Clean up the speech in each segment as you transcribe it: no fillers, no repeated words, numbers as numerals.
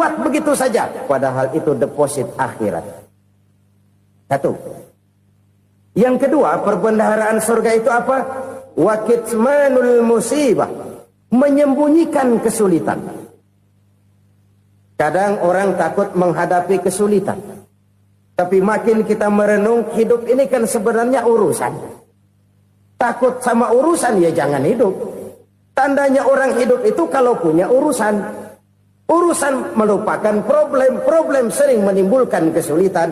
lewat begitu saja. Padahal itu deposit akhirat. Satu. Yang kedua, perbendaharaan surga itu apa? Wa kitmanul musibah, menyembunyikan kesulitan. Kadang orang takut menghadapi kesulitan. Tapi makin kita merenung, hidup ini kan sebenarnya urusan. Takut sama urusan, ya jangan hidup. Tandanya orang hidup itu kalau punya urusan. Urusan melupakan problem. Problem sering menimbulkan kesulitan.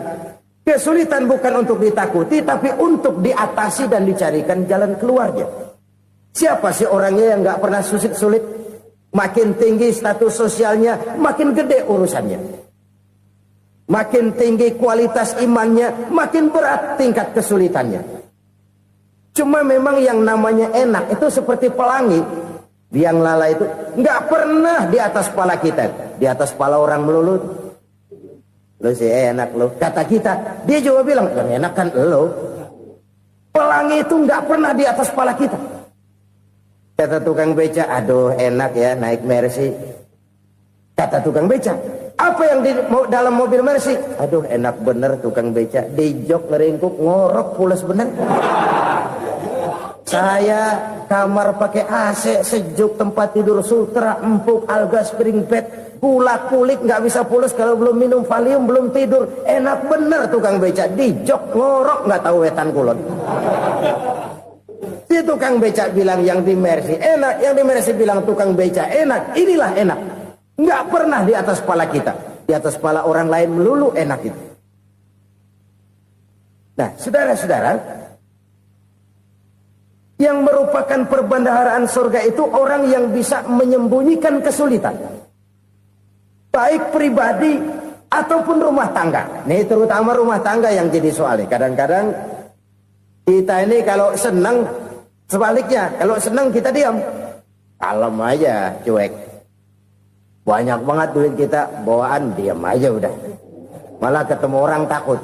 Kesulitan bukan untuk ditakuti, tapi untuk diatasi dan dicarikan jalan keluarnya. Siapa sih orangnya yang gak pernah sulit-sulit? Makin tinggi status sosialnya, makin gede urusannya. Makin tinggi kualitas imannya, makin berat tingkat kesulitannya. Cuma memang yang namanya enak itu seperti pelangi. Biang lala itu nggak pernah di atas kepala kita, di atas kepala orang melulu. Lo sih enak lo, kata kita. Dia juga bilang yang enak kan lo. Pelangi itu nggak pernah di atas kepala kita. Kata tukang beca, aduh enak ya naik Mercy. Kata tukang beca, apa yang di dalam mobil Mercy? Aduh enak bener tukang beca, di jok ngeringkuk ngorok pulas bener. Saya kamar pakai AC, sejuk, tempat tidur sutra, empuk, alga, spring bed, kulak kulik nggak bisa pulas kalau belum minum Valium, belum tidur. Enak bener tukang beca, di jok ngorok nggak tahu wetan kulon. Si tukang beca bilang yang di Mercy enak, yang di Mercy bilang tukang beca enak. Inilah enak. Nggak pernah di atas kepala kita, di atas kepala orang lain melulu enak itu. Nah, saudara-saudara, yang merupakan perbendaharaan surga itu orang yang bisa menyembunyikan kesulitan, baik pribadi ataupun rumah tangga. Nih terutama rumah tangga yang jadi soalnya. Kadang-kadang kita ini kalau senang, sebaliknya kalau senang kita diam, kalem aja, cuek. Banyak banget duit kita, bawaan diam aja udah. Malah ketemu orang takut.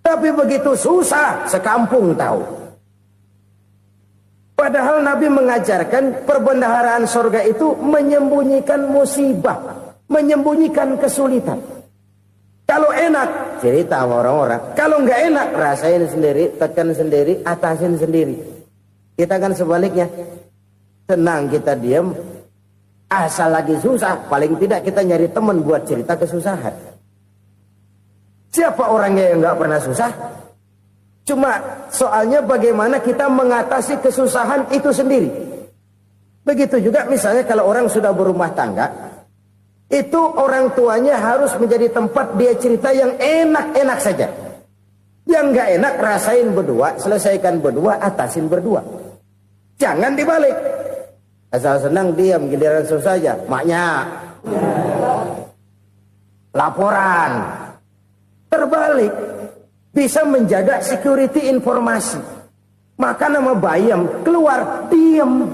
Tapi begitu susah, sekampung tahu. Padahal Nabi mengajarkan perbendaharaan surga itu menyembunyikan musibah, menyembunyikan kesulitan. Kalau enak, cerita sama orang-orang. Kalau nggak enak, rasain sendiri, tekan sendiri, atasin sendiri. Kita kan sebaliknya. Senang kita diam, asal lagi susah, paling tidak kita nyari teman buat cerita kesusahan. Siapa orangnya yang nggak pernah susah? Cuma soalnya bagaimana kita mengatasi kesusahan itu sendiri. Begitu juga misalnya kalau orang sudah berumah tangga, itu orang tuanya harus menjadi tempat dia cerita yang enak-enak saja. Yang nggak enak rasain berdua, selesaikan berdua, atasin berdua. Jangan dibalik. Asal senang diam, giliran susah aja. Maknya laporan. Terbalik. Bisa menjaga security informasi. Maka nama bayam keluar diam,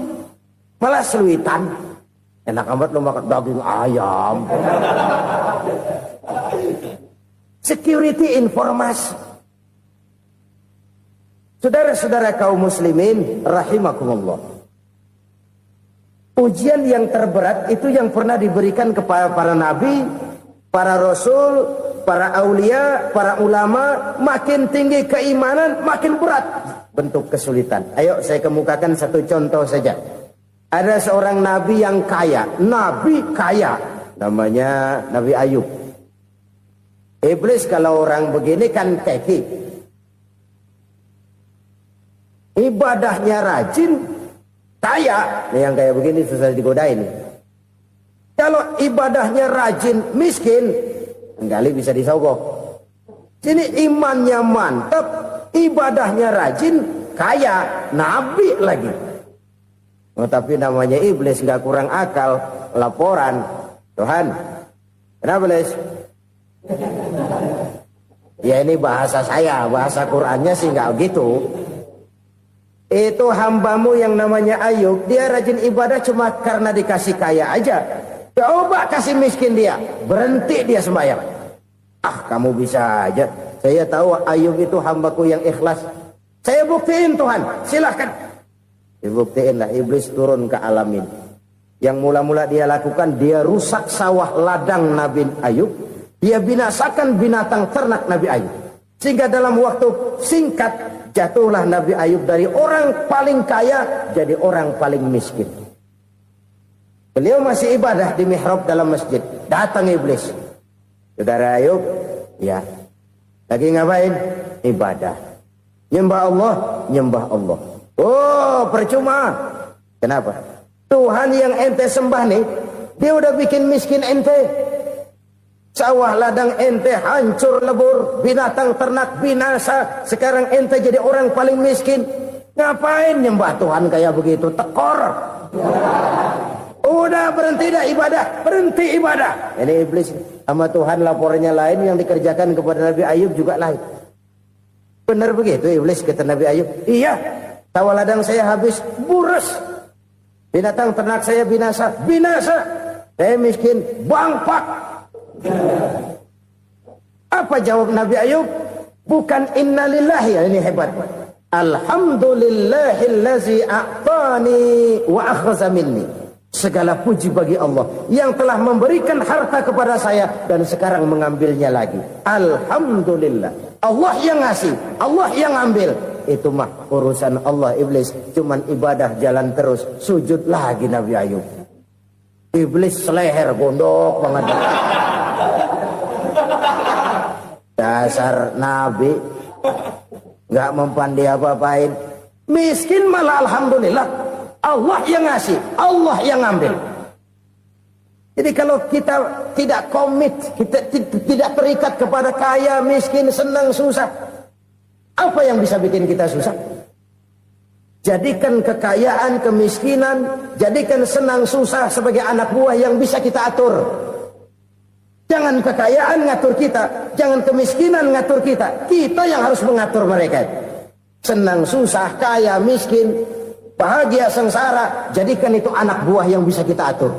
malah seluitan. Enak amat lo makan daging ayam. Security informasi. Saudara-saudara kaum muslimin rahimakumullah. Ujian yang terberat itu yang pernah diberikan kepada para nabi, para rasul, para aulia, para ulama. Makin tinggi keimanan, makin berat bentuk kesulitan. Ayo saya kemukakan satu contoh saja. Ada seorang nabi yang kaya, nabi kaya, namanya Nabi Ayub. Iblis kalau orang begini kan keki, ibadahnya rajin, kaya. Nih yang kayak begini susah digodain. Kalau ibadahnya rajin, miskin, kali bisa disogok. Sini imannya mantap, ibadahnya rajin, kaya, nabi lagi. Oh, tapi namanya iblis nggak kurang akal. Laporan, Tuhan, kenapa les? Ya ini bahasa saya, bahasa Qurannya sih nggak gitu. Itu hambamu yang namanya Ayub, dia rajin ibadah cuma karena dikasih kaya aja. Coba kasih miskin dia, berhenti dia sembahyang. Ah, kamu bisa aja. Saya tahu Ayub itu hambaku yang ikhlas. Saya buktiin Tuhan, silahkan. Dibuktiin lah, iblis turun ke alam ini. Yang mula-mula dia lakukan, dia rusak sawah ladang Nabi Ayub. Dia binasakan binatang ternak Nabi Ayub. Sehingga dalam waktu singkat, jatuhlah Nabi Ayub dari orang paling kaya, jadi orang paling miskin. Beliau masih ibadah di mihrab dalam masjid. Datang iblis. Saudara Ayub, ya. Lagi ngapain? Ibadah. Nyembah Allah, nyembah Allah. Oh, percuma. Kenapa? Tuhan yang ente sembah nih, dia udah bikin miskin ente. Sawah ladang ente hancur lebur, binatang ternak binasa. Sekarang ente jadi orang paling miskin. Ngapain nyembah Tuhan kayak begitu? Tekor. Udah berhenti dah ibadah, berhenti ibadah. Ini iblis sama Tuhan laporannya lain, yang dikerjakan kepada Nabi Ayub juga lain. Benar begitu iblis, kata Nabi Ayub. Iya, sawah ladang saya habis, buras. Binatang ternak saya binasa, binasa. Saya miskin, bangpak. Apa jawab Nabi Ayub? Bukan innalillahi, ini hebat. Alhamdulillahillazi a'tani wa akhza minni. Segala puji bagi Allah yang telah memberikan harta kepada saya dan sekarang mengambilnya lagi. Alhamdulillah. Allah yang ngasih, Allah yang ambil. Itu mah urusan Allah. Iblis cuman ibadah jalan terus, sujud lagi Nabi Ayub. Iblis seleher gondok banget. Dasar Nabi nggak mempan dia apa-apain. Miskin malah alhamdulillah. Allah yang ngasih, Allah yang ambil. Jadi kalau kita tidak komit, kita tidak terikat kepada kaya, miskin, senang, susah, apa yang bisa bikin kita susah? Jadikan kekayaan, kemiskinan, jadikan senang susah sebagai anak buah yang bisa kita atur. Jangan kekayaan ngatur kita, jangan kemiskinan ngatur kita. Kita yang harus mengatur mereka. Senang susah, kaya, miskin, bahagia, sengsara, jadikan itu anak buah yang bisa kita atur.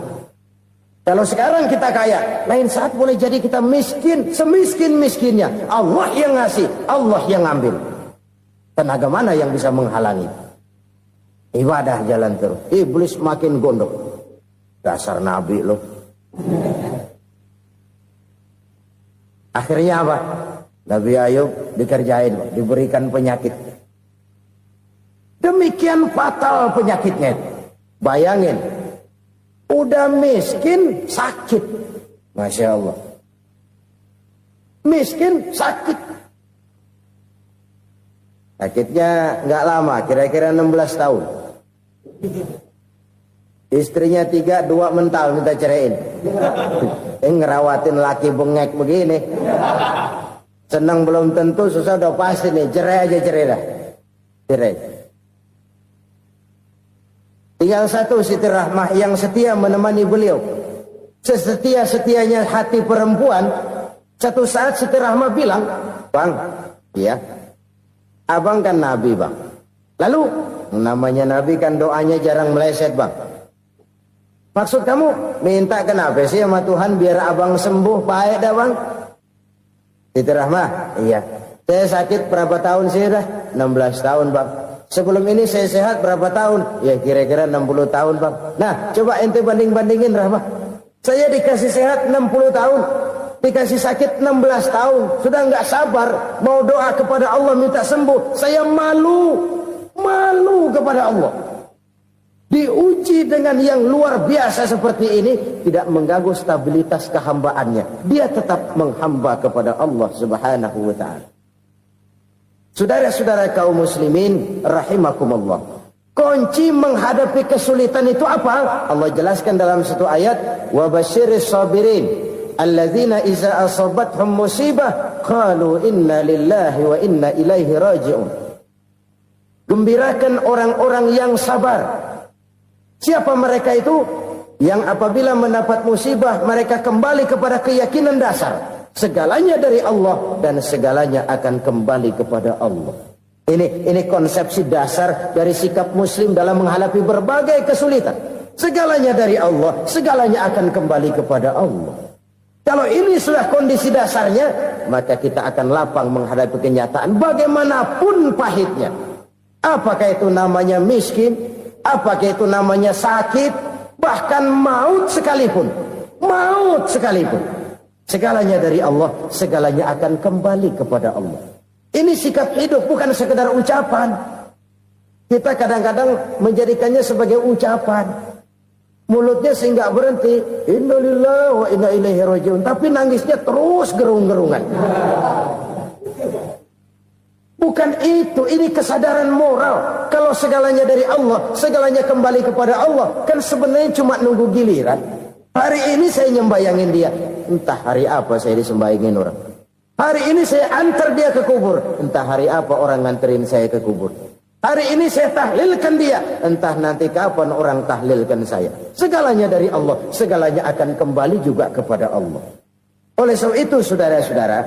Kalau sekarang kita kaya, lain saat boleh jadi kita miskin, semiskin-miskinnya. Allah yang ngasih, Allah yang ambil. Tenaga mana yang bisa menghalangi? Ibadah jalan terus. Iblis makin gondok. Dasar Nabi loh. Akhirnya apa? Nabi Ayub dikerjain, diberikan penyakit. Demikian fatal penyakitnya. Bayangin, udah miskin, sakit. Masya Allah. Miskin, sakit. Sakitnya nggak lama, kira-kira 16 tahun. Istrinya 3, 2 mental minta ceraiin. Ngerawatin laki bengek begini. Senang belum tentu, susah udah pasti nih. Cerai aja, cerai dah. Cerai. Tinggal satu Siti Rahmah yang setia menemani beliau. Sesetia-setianya hati perempuan. Satu saat Siti Rahmah bilang, "Bang, ya, abang kan Nabi, Bang. Lalu, namanya Nabi kan doanya jarang meleset, Bang. Maksud kamu minta kenapa sih sama Tuhan biar abang sembuh baik dah, Bang?" Siti Rahmah, iya. Saya sakit berapa tahun sih dah? 16 tahun, Bang. Sebelum ini saya sehat berapa tahun? Ya kira-kira 60 tahun, Bang. Nah, coba ente banding-bandingin, Rahmah. Saya dikasih sehat 60 tahun. Dikasih sakit 16 tahun. Sudah nggak sabar. Mau doa kepada Allah minta sembuh. Saya malu. Malu kepada Allah. Diuji dengan yang luar biasa seperti ini, tidak mengganggu stabilitas kehambaannya. Dia tetap menghamba kepada Allah Subhanahu wa ta'ala. Saudara-saudara kaum muslimin rahimakumullah. Kunci menghadapi kesulitan itu apa? Allah jelaskan dalam satu ayat, wa basyiris sabirin alladzina iza asabathum musibah qalu inna lillahi wa inna ilaihi raji'un. Gembirakan orang-orang yang sabar. Siapa mereka itu? Yang apabila mendapat musibah mereka kembali kepada keyakinan dasar. Segalanya dari Allah dan segalanya akan kembali kepada Allah. Ini konsepsi dasar dari sikap muslim dalam menghadapi berbagai kesulitan. Segalanya dari Allah, segalanya akan kembali kepada Allah. Kalau ini sudah kondisi dasarnya, maka kita akan lapang menghadapi kenyataan bagaimanapun pahitnya. Apakah itu namanya miskin? Apakah itu namanya sakit? Bahkan maut sekalipun, segalanya dari Allah, segalanya akan kembali kepada Allah. Ini sikap hidup, bukan sekedar ucapan. Kita kadang-kadang menjadikannya sebagai ucapan. Mulutnya sehingga berhenti, innalillahi wa inna ilaihi rajiun, tapi nangisnya terus gerung-gerungan. Bukan itu, ini kesadaran moral. Kalau segalanya dari Allah, segalanya kembali kepada Allah, kan sebenarnya cuma nunggu giliran. Hari ini saya nyembayangin dia, entah hari apa saya disembayangin orang. Hari ini saya antar dia ke kubur, entah hari apa orang nganterin saya ke kubur. Hari ini saya tahlilkan dia, entah nanti kapan orang tahlilkan saya. Segalanya dari Allah, segalanya akan kembali juga kepada Allah. Oleh sebab itu saudara-saudara,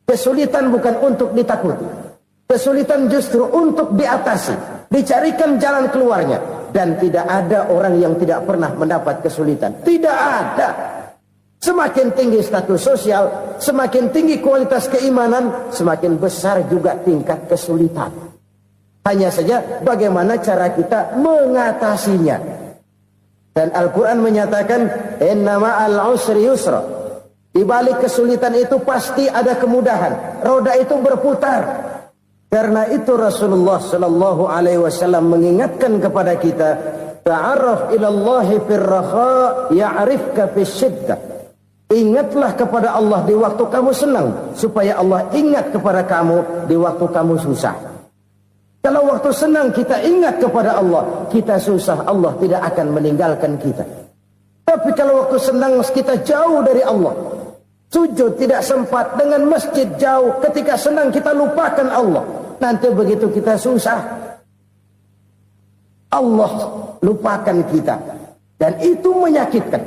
kesulitan bukan untuk ditakuti. Kesulitan justru untuk diatasi, dicarikan jalan keluarnya. Dan tidak ada orang yang tidak pernah mendapat kesulitan. Tidak ada. Semakin tinggi status sosial, semakin tinggi kualitas keimanan, semakin besar juga tingkat kesulitan. Hanya saja bagaimana cara kita mengatasinya. Dan Al-Quran menyatakan, inna ma'al usri yusra. Di balik kesulitan itu pasti ada kemudahan. Roda itu berputar. Karena itu Rasulullah sallallahu alaihi wasallam mengingatkan kepada kita, ta'arraf ilallahi firraha ya'rifka fisyiddah. Ingatlah kepada Allah di waktu kamu senang, supaya Allah ingat kepada kamu di waktu kamu susah. Kalau waktu senang kita ingat kepada Allah, kita susah, Allah tidak akan meninggalkan kita. Tapi kalau waktu senang kita jauh dari Allah, sujud tidak sempat, dengan masjid jauh, ketika senang kita lupakan Allah. Nanti begitu kita susah, Allah lupakan kita. Dan itu menyakitkan.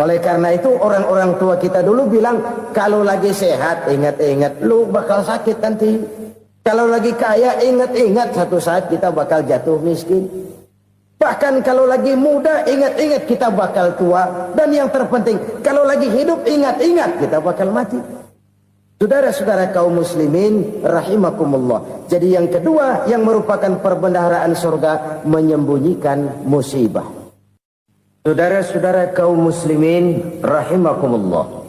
Oleh karena itu orang-orang tua kita dulu bilang, kalau lagi sehat ingat-ingat lu bakal sakit nanti. Kalau lagi kaya ingat-ingat satu saat kita bakal jatuh miskin. Bahkan kalau lagi muda ingat-ingat kita bakal tua. Dan yang terpenting kalau lagi hidup ingat-ingat kita bakal mati. Saudara-saudara kaum muslimin rahimakumullah. Jadi yang kedua yang merupakan perbendaharaan surga, menyembunyikan musibah. Saudara-saudara kaum muslimin rahimakumullah.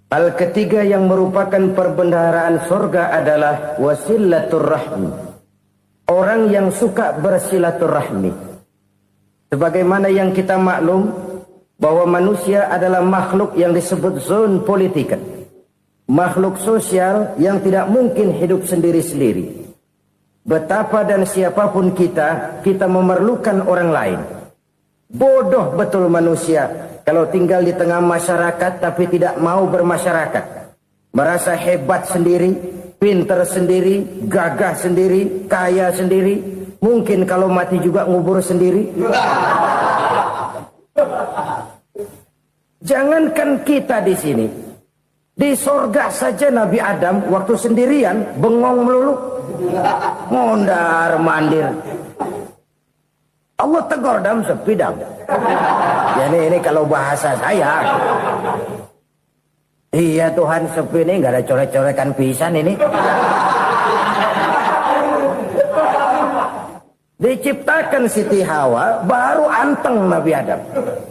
Hal ketiga yang merupakan perbendaharaan surga adalah wasilaturrahmi. Orang yang suka bersilaturahmi. Sebagaimana yang kita maklum bahwa manusia adalah makhluk yang disebut zoon politika. Makhluk sosial yang tidak mungkin hidup sendiri-sendiri. Betapa dan siapapun kita memerlukan orang lain. Bodoh betul manusia kalau tinggal di tengah masyarakat tapi tidak mau bermasyarakat. Merasa hebat sendiri, pintar sendiri, gagah sendiri, kaya sendiri. Mungkin kalau mati juga ngubur sendiri. Jangankan kita di sini, di sorga saja Nabi Adam waktu sendirian bengong melulu, mondar mandir. Allah tegur dam sepi dam. Jadi ini kalau bahasa saya, iya Tuhan sepi ini nggak ada coret-corekan pisan ini. Diciptakan Siti Hawa baru anteng Nabi Adam.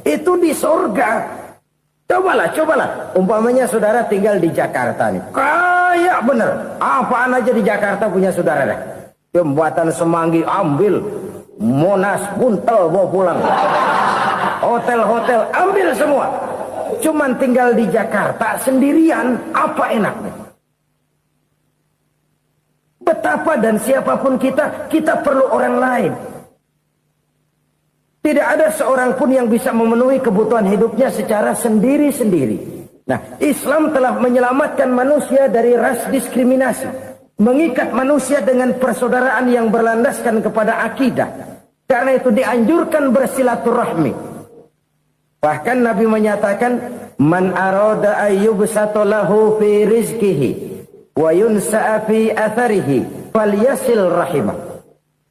Itu di sorga. Cobalah. Umpamanya saudara tinggal di Jakarta nih. Kayak bener. Apaan aja di Jakarta punya saudara dah. Jembatan Semanggi ambil. Monas, Buntel bawa pulang. Hotel-hotel ambil semua. Cuman tinggal di Jakarta sendirian, apa enaknya? Betapa dan siapapun kita perlu orang lain. Tidak ada seorang pun yang bisa memenuhi kebutuhan hidupnya secara sendiri-sendiri. Nah, Islam telah menyelamatkan manusia dari ras diskriminasi. Mengikat manusia dengan persaudaraan yang berlandaskan kepada akidah. Karena itu dianjurkan bersilaturahmi. Bahkan Nabi menyatakan, man arada ayyubsata lahu fi rizqihi wa yunsa'a fi atharihi falyasil rahimah.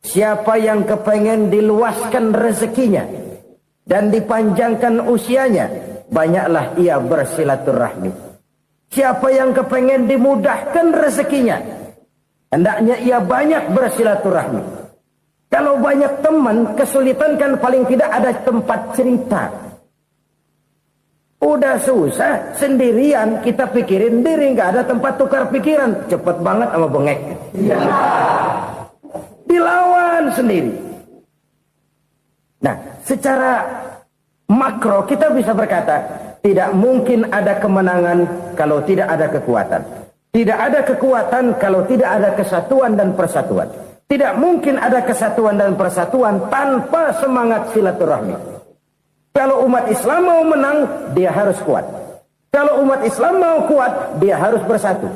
Siapa yang kepengen diluaskan rezekinya dan dipanjangkan usianya, banyaklah ia bersilaturahmi. Siapa yang kepengen dimudahkan rezekinya, hendaknya ia banyak bersilaturahmi. Kalau banyak teman, kesulitan kan paling tidak ada tempat cerita. Udah susah, sendirian, kita pikirin diri, nggak ada tempat tukar pikiran. Cepet banget sama bengek. Dilawan sendiri. Nah, secara makro kita bisa berkata, tidak mungkin ada kemenangan kalau tidak ada kekuatan. Tidak ada kekuatan kalau tidak ada kesatuan dan persatuan. Tidak mungkin ada kesatuan dan persatuan tanpa semangat silaturahmi. Kalau umat Islam mau menang, dia harus kuat. Kalau umat Islam mau kuat, dia harus bersatu.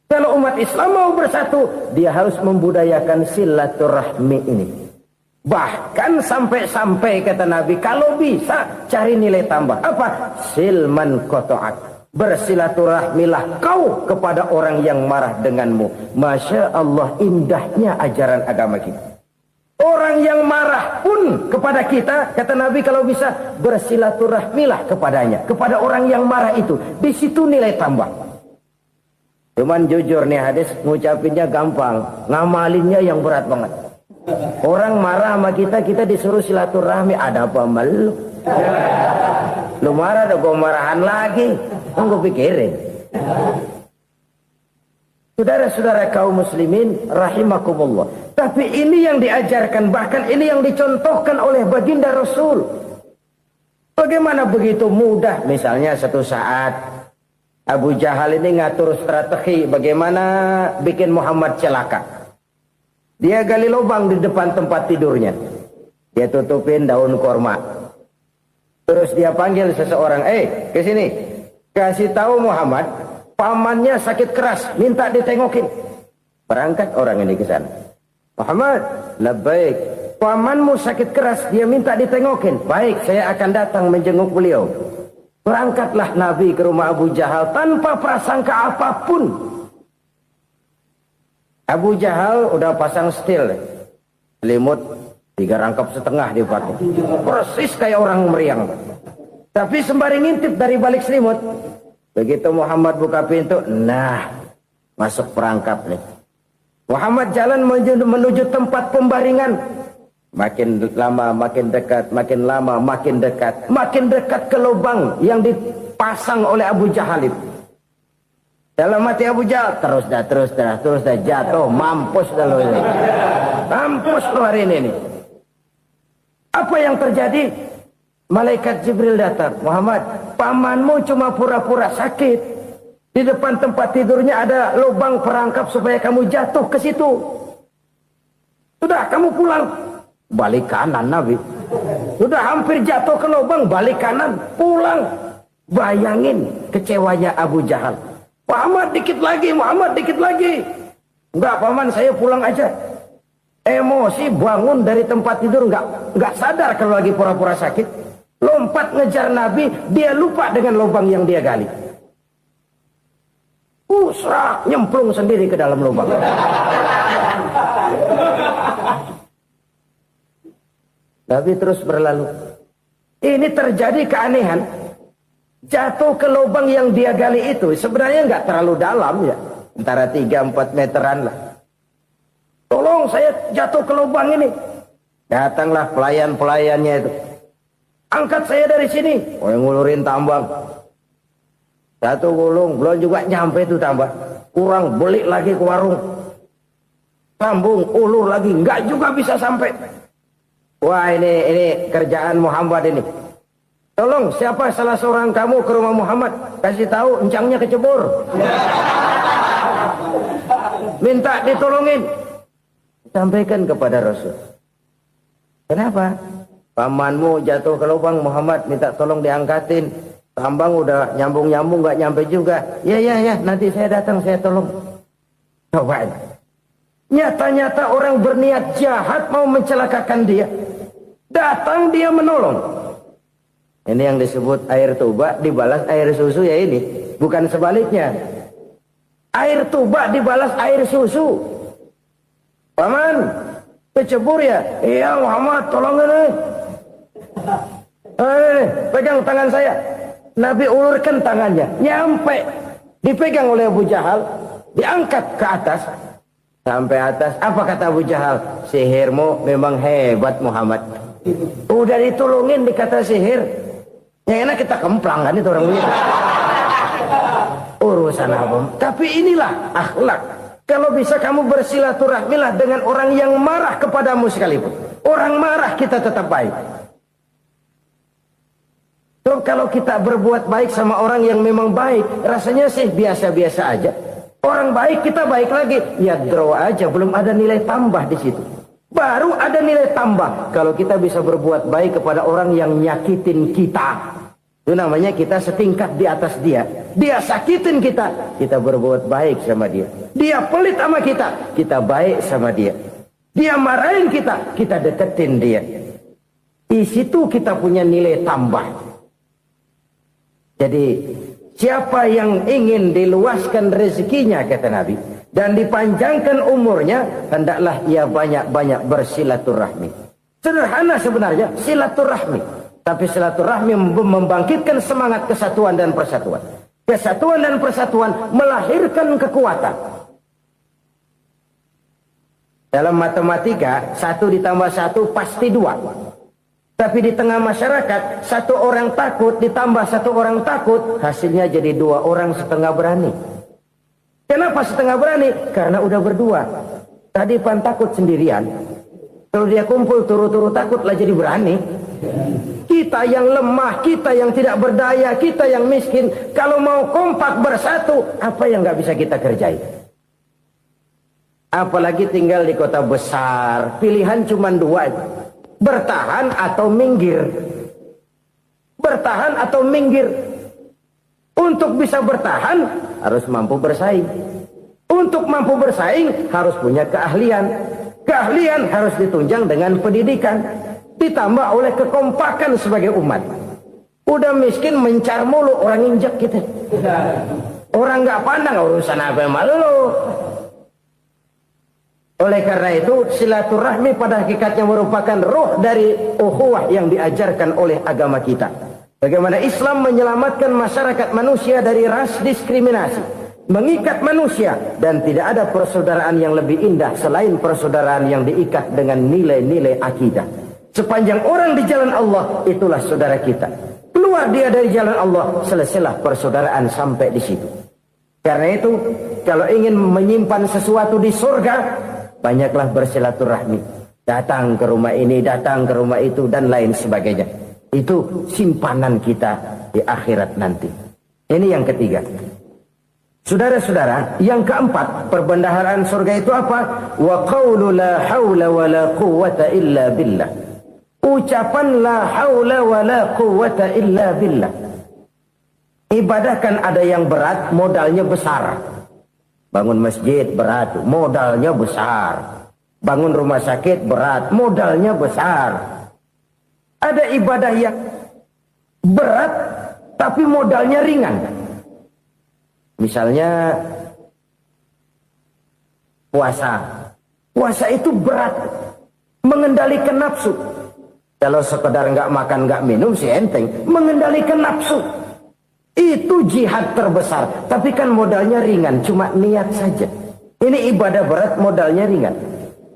Kalau umat Islam mau bersatu, dia harus membudayakan silaturahmi ini. Bahkan sampai-sampai kata Nabi, kalau bisa cari nilai tambah. Apa? Silman koto'ak. Bersilaturahmilah kau kepada orang yang marah denganmu. Masya Allah, indahnya ajaran agama kita. Orang yang marah pun kepada kita, kata Nabi, kalau bisa bersilaturahmilah kepadanya, kepada orang yang marah itu. Di situ nilai tambah. Cuman jujur nih hadis, ngucapinnya gampang, ngamalinnya yang berat banget. Orang marah sama kita, kita disuruh silaturahmi. Ada apa malu? Lu marah, ada gue marahan lagi. Gue pikirin. Saudara-saudara kaum muslimin rahimakumullah. Tapi ini yang diajarkan, bahkan ini yang dicontohkan oleh baginda Rasul. Bagaimana begitu mudah? Misalnya satu saat Abu Jahal ini ngatur strategi bagaimana bikin Muhammad celaka. Dia gali lubang di depan tempat tidurnya. Dia tutupin daun korma. Terus dia panggil seseorang, ke sini. Kasih tahu Muhammad, pamannya sakit keras, minta ditengokin. Berangkat orang ini ke sana. Muhammad, labbaik. Pamanmu sakit keras, dia minta ditengokin. Baik, saya akan datang menjenguk beliau. Berangkatlah Nabi ke rumah Abu Jahal tanpa prasangka apapun. Abu Jahal udah pasang stil, selimut 3 rangkap setengah dipakai. Persis kayak orang meriang. Tapi sembari ngintip dari balik selimut. Begitu Muhammad buka pintu, nah, masuk perangkap nih. Muhammad jalan menuju tempat pembaringan. Makin lama makin dekat, makin lama makin dekat. Makin dekat ke lubang yang dipasang oleh Abu Jahal itu. Dalam hati Abu Jahal, terus dah jatuh, mampus dah lo ini. Mampus lo hari ini nih. Apa yang terjadi? Malaikat Jibril datang. Muhammad, pamanmu cuma pura-pura sakit. Di depan tempat tidurnya ada lubang perangkap supaya kamu jatuh ke situ. Sudah, kamu pulang. Balik kanan Nabi. Sudah hampir jatuh ke lubang, balik kanan, pulang. Bayangin kecewanya Abu Jahal. Muhammad dikit lagi. Enggak paman, saya pulang aja. Emosi bangun dari tempat tidur, enggak sadar kalau lagi pura-pura sakit. Lompat ngejar Nabi, dia lupa dengan lubang yang dia gali. Serak, nyemplung sendiri ke dalam lubang. Nabi terus berlalu. Ini terjadi keanehan. Jatuh ke lubang yang dia gali itu sebenarnya nggak terlalu dalam ya, antara 3-4 meteran lah. Tolong, saya jatuh ke lubang ini. Datanglah pelayan-pelayannya itu. Angkat saya dari sini. Yang ngulurin tambang. Satu gulung, belum juga nyampe itu tambang. Kurang, beli lagi ke warung. Sambung, ulur lagi, nggak juga bisa sampai. Wah, ini kerjaan Muhammad ini. Tolong, siapa salah seorang kamu ke rumah Muhammad? Kasih tahu, encangnya kecebur. Minta ditolongin. Sampaikan kepada Rasul. Kenapa? Pamanmu jatuh ke lubang, Muhammad minta tolong diangkatin. Tambang udah nyambung-nyambung, nggak nyampe juga. Ya, nanti saya datang, saya tolong. Coba. Nyata-nyata orang berniat jahat mau mencelakakan dia. Datang dia menolong. Ini yang disebut air tuba dibalas air susu ya ini. Bukan sebaliknya. Air tuba dibalas air susu. Paman, kecebur ya? Iya Muhammad, tolong ini. Pegang tangan saya. Nabi ulurkan tangannya. Nyampe. Dipegang oleh Abu Jahal. Diangkat ke atas. Sampai atas, apa kata Abu Jahal? Sihirmu memang hebat Muhammad. Udah ditolongin dikata sihir. Yang enak kita kemplang kan itu orang begitu. Urusan apa? Tapi inilah akhlak. Kalau bisa kamu bersilaturahmilah dengan orang yang marah kepadamu sekalipun. Orang marah kita tetap baik. So, kalau kita berbuat baik sama orang yang memang baik, rasanya sih biasa-biasa aja. Orang baik kita baik lagi, ya draw aja, belum ada nilai tambah di situ. Baru ada nilai tambah kalau kita bisa berbuat baik kepada orang yang nyakitin kita. Itu namanya kita setingkat di atas dia. Dia sakitin kita, kita berbuat baik sama dia. Dia pelit sama kita, kita baik sama dia. Dia marahin kita, kita deketin dia. Di situ kita punya nilai tambah. Jadi siapa yang ingin diluaskan rezekinya, kata Nabi, dan dipanjangkan umurnya, hendaklah ia banyak-banyak bersilaturahmi. Sederhana sebenarnya silaturahmi, tapi silaturahmi membangkitkan semangat kesatuan dan persatuan. Kesatuan dan persatuan melahirkan kekuatan. Dalam matematika 1 ditambah 1 pasti 2. Tapi di tengah masyarakat, 1 orang takut ditambah 1 orang takut, hasilnya jadi 2 orang setengah berani. Kenapa setengah berani? Karena udah berdua. Tadi pan takut sendirian. Kalau dia kumpul turu-turu takutlah jadi berani. Kita yang lemah, kita yang tidak berdaya, kita yang miskin, kalau mau kompak bersatu, apa yang nggak bisa kita kerjain? Apalagi tinggal di kota besar, pilihan cuma 2. Bertahan atau minggir. Bertahan atau minggir. Untuk bisa bertahan harus mampu bersaing. Untuk mampu bersaing harus punya keahlian. Keahlian harus ditunjang dengan pendidikan, ditambah oleh kekompakan sebagai umat. Udah miskin mencar mulu, orang injak kita. Orang nggak pandang urusan apa yang malu. Oleh karena itu, silaturahmi pada hakikatnya merupakan roh dari ukhuwah yang diajarkan oleh agama kita. Bagaimana Islam menyelamatkan masyarakat manusia dari ras diskriminasi, mengikat manusia, dan tidak ada persaudaraan yang lebih indah selain persaudaraan yang diikat dengan nilai-nilai akidah. Sepanjang orang di jalan Allah, itulah saudara kita. Keluar dia dari jalan Allah, selesailah persaudaraan sampai di situ. Karena itu, kalau ingin menyimpan sesuatu di surga, banyaklah bersilaturahmi. Datang ke rumah ini, datang ke rumah itu, dan lain sebagainya. Itu simpanan kita di akhirat nanti. Ini yang ketiga. Saudara-saudara, yang keempat, perbendaharaan surga itu apa? Wa qawlu la hawla wa la quwwata illa billah. Ucapan la hawla wa la quwwata illa billah. Ibadah kan ada yang berat, modalnya besar. Bangun masjid berat, modalnya besar. Bangun rumah sakit berat, modalnya besar. Ada ibadah yang berat, tapi modalnya ringan. Misalnya puasa. Puasa itu berat, mengendalikan nafsu. Kalau sekedar nggak makan, nggak minum sih enteng. Mengendalikan nafsu. Itu jihad terbesar, tapi kan modalnya ringan, cuma niat saja. Ini ibadah berat, modalnya ringan.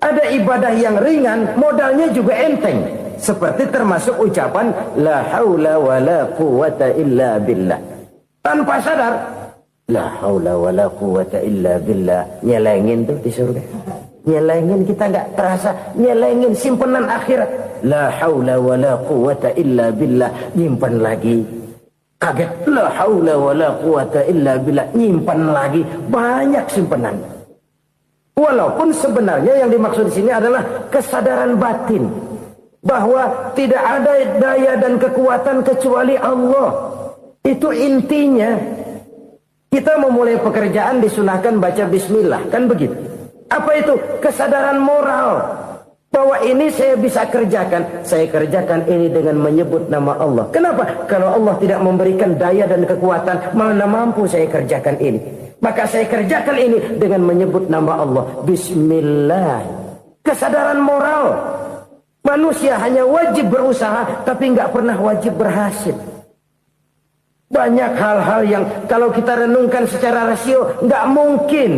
Ada ibadah yang ringan, modalnya juga enteng. Seperti termasuk ucapan la haula wa la quwwata illa billah. Tanpa sadar, la haula wa la quwwata illa billah. Nyelengin tuh di surga. Nyelengin, kita nggak terasa. Nyelengin simpenan akhirat. La haula wa la quwwata illa billah. Nyimpan lagi. Kaget, la haula wa la quwata illa billah, nyimpan lagi, banyak simpanan. Walaupun sebenarnya yang dimaksud di sini adalah kesadaran batin bahwa tidak ada daya dan kekuatan kecuali Allah. Itu intinya. Kita memulai pekerjaan disunahkan baca bismillah, kan begitu. Apa itu? Kesadaran moral. Bahwa ini saya bisa kerjakan. Saya kerjakan ini dengan menyebut nama Allah. Kenapa? Kalau Allah tidak memberikan daya dan kekuatan, mana mampu saya kerjakan ini. Maka saya kerjakan ini dengan menyebut nama Allah. Bismillah. Kesadaran moral. Manusia hanya wajib berusaha, tapi nggak pernah wajib berhasil. Banyak hal-hal yang kalau kita renungkan secara rasio, nggak mungkin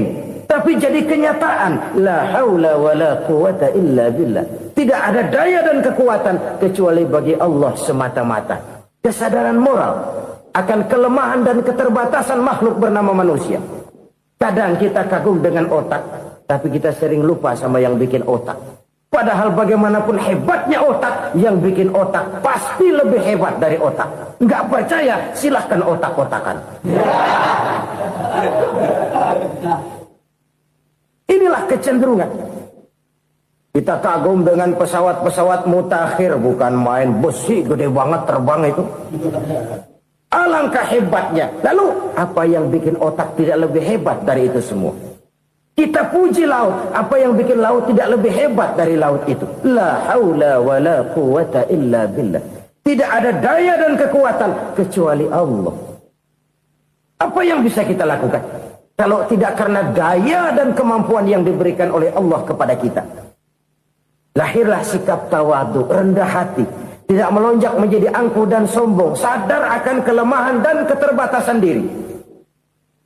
Tapi jadi kenyataan. La haula wa la quwata illa billah. Tidak ada daya dan kekuatan kecuali bagi Allah semata-mata. Kesadaran moral akan kelemahan dan keterbatasan makhluk bernama manusia. Kadang kita kagum dengan otak, tapi kita sering lupa sama yang bikin otak. Padahal bagaimanapun hebatnya otak, yang bikin otak pasti lebih hebat dari otak. Nggak percaya, silahkan otak-otakan. Inilah kecenderungan. Kita kagum dengan pesawat-pesawat mutakhir, bukan main, besi gede banget terbang itu. Alangkah hebatnya. Lalu apa yang bikin otak tidak lebih hebat dari itu semua? Kita puji laut. Apa yang bikin laut tidak lebih hebat dari laut itu? La haula wa la quwata illa billah. Tidak ada daya dan kekuatan kecuali Allah. Apa yang bisa kita lakukan kalau tidak karena daya dan kemampuan yang diberikan oleh Allah kepada kita? Lahirlah sikap tawadu, rendah hati, tidak melonjak menjadi angkuh dan sombong, sadar akan kelemahan dan keterbatasan diri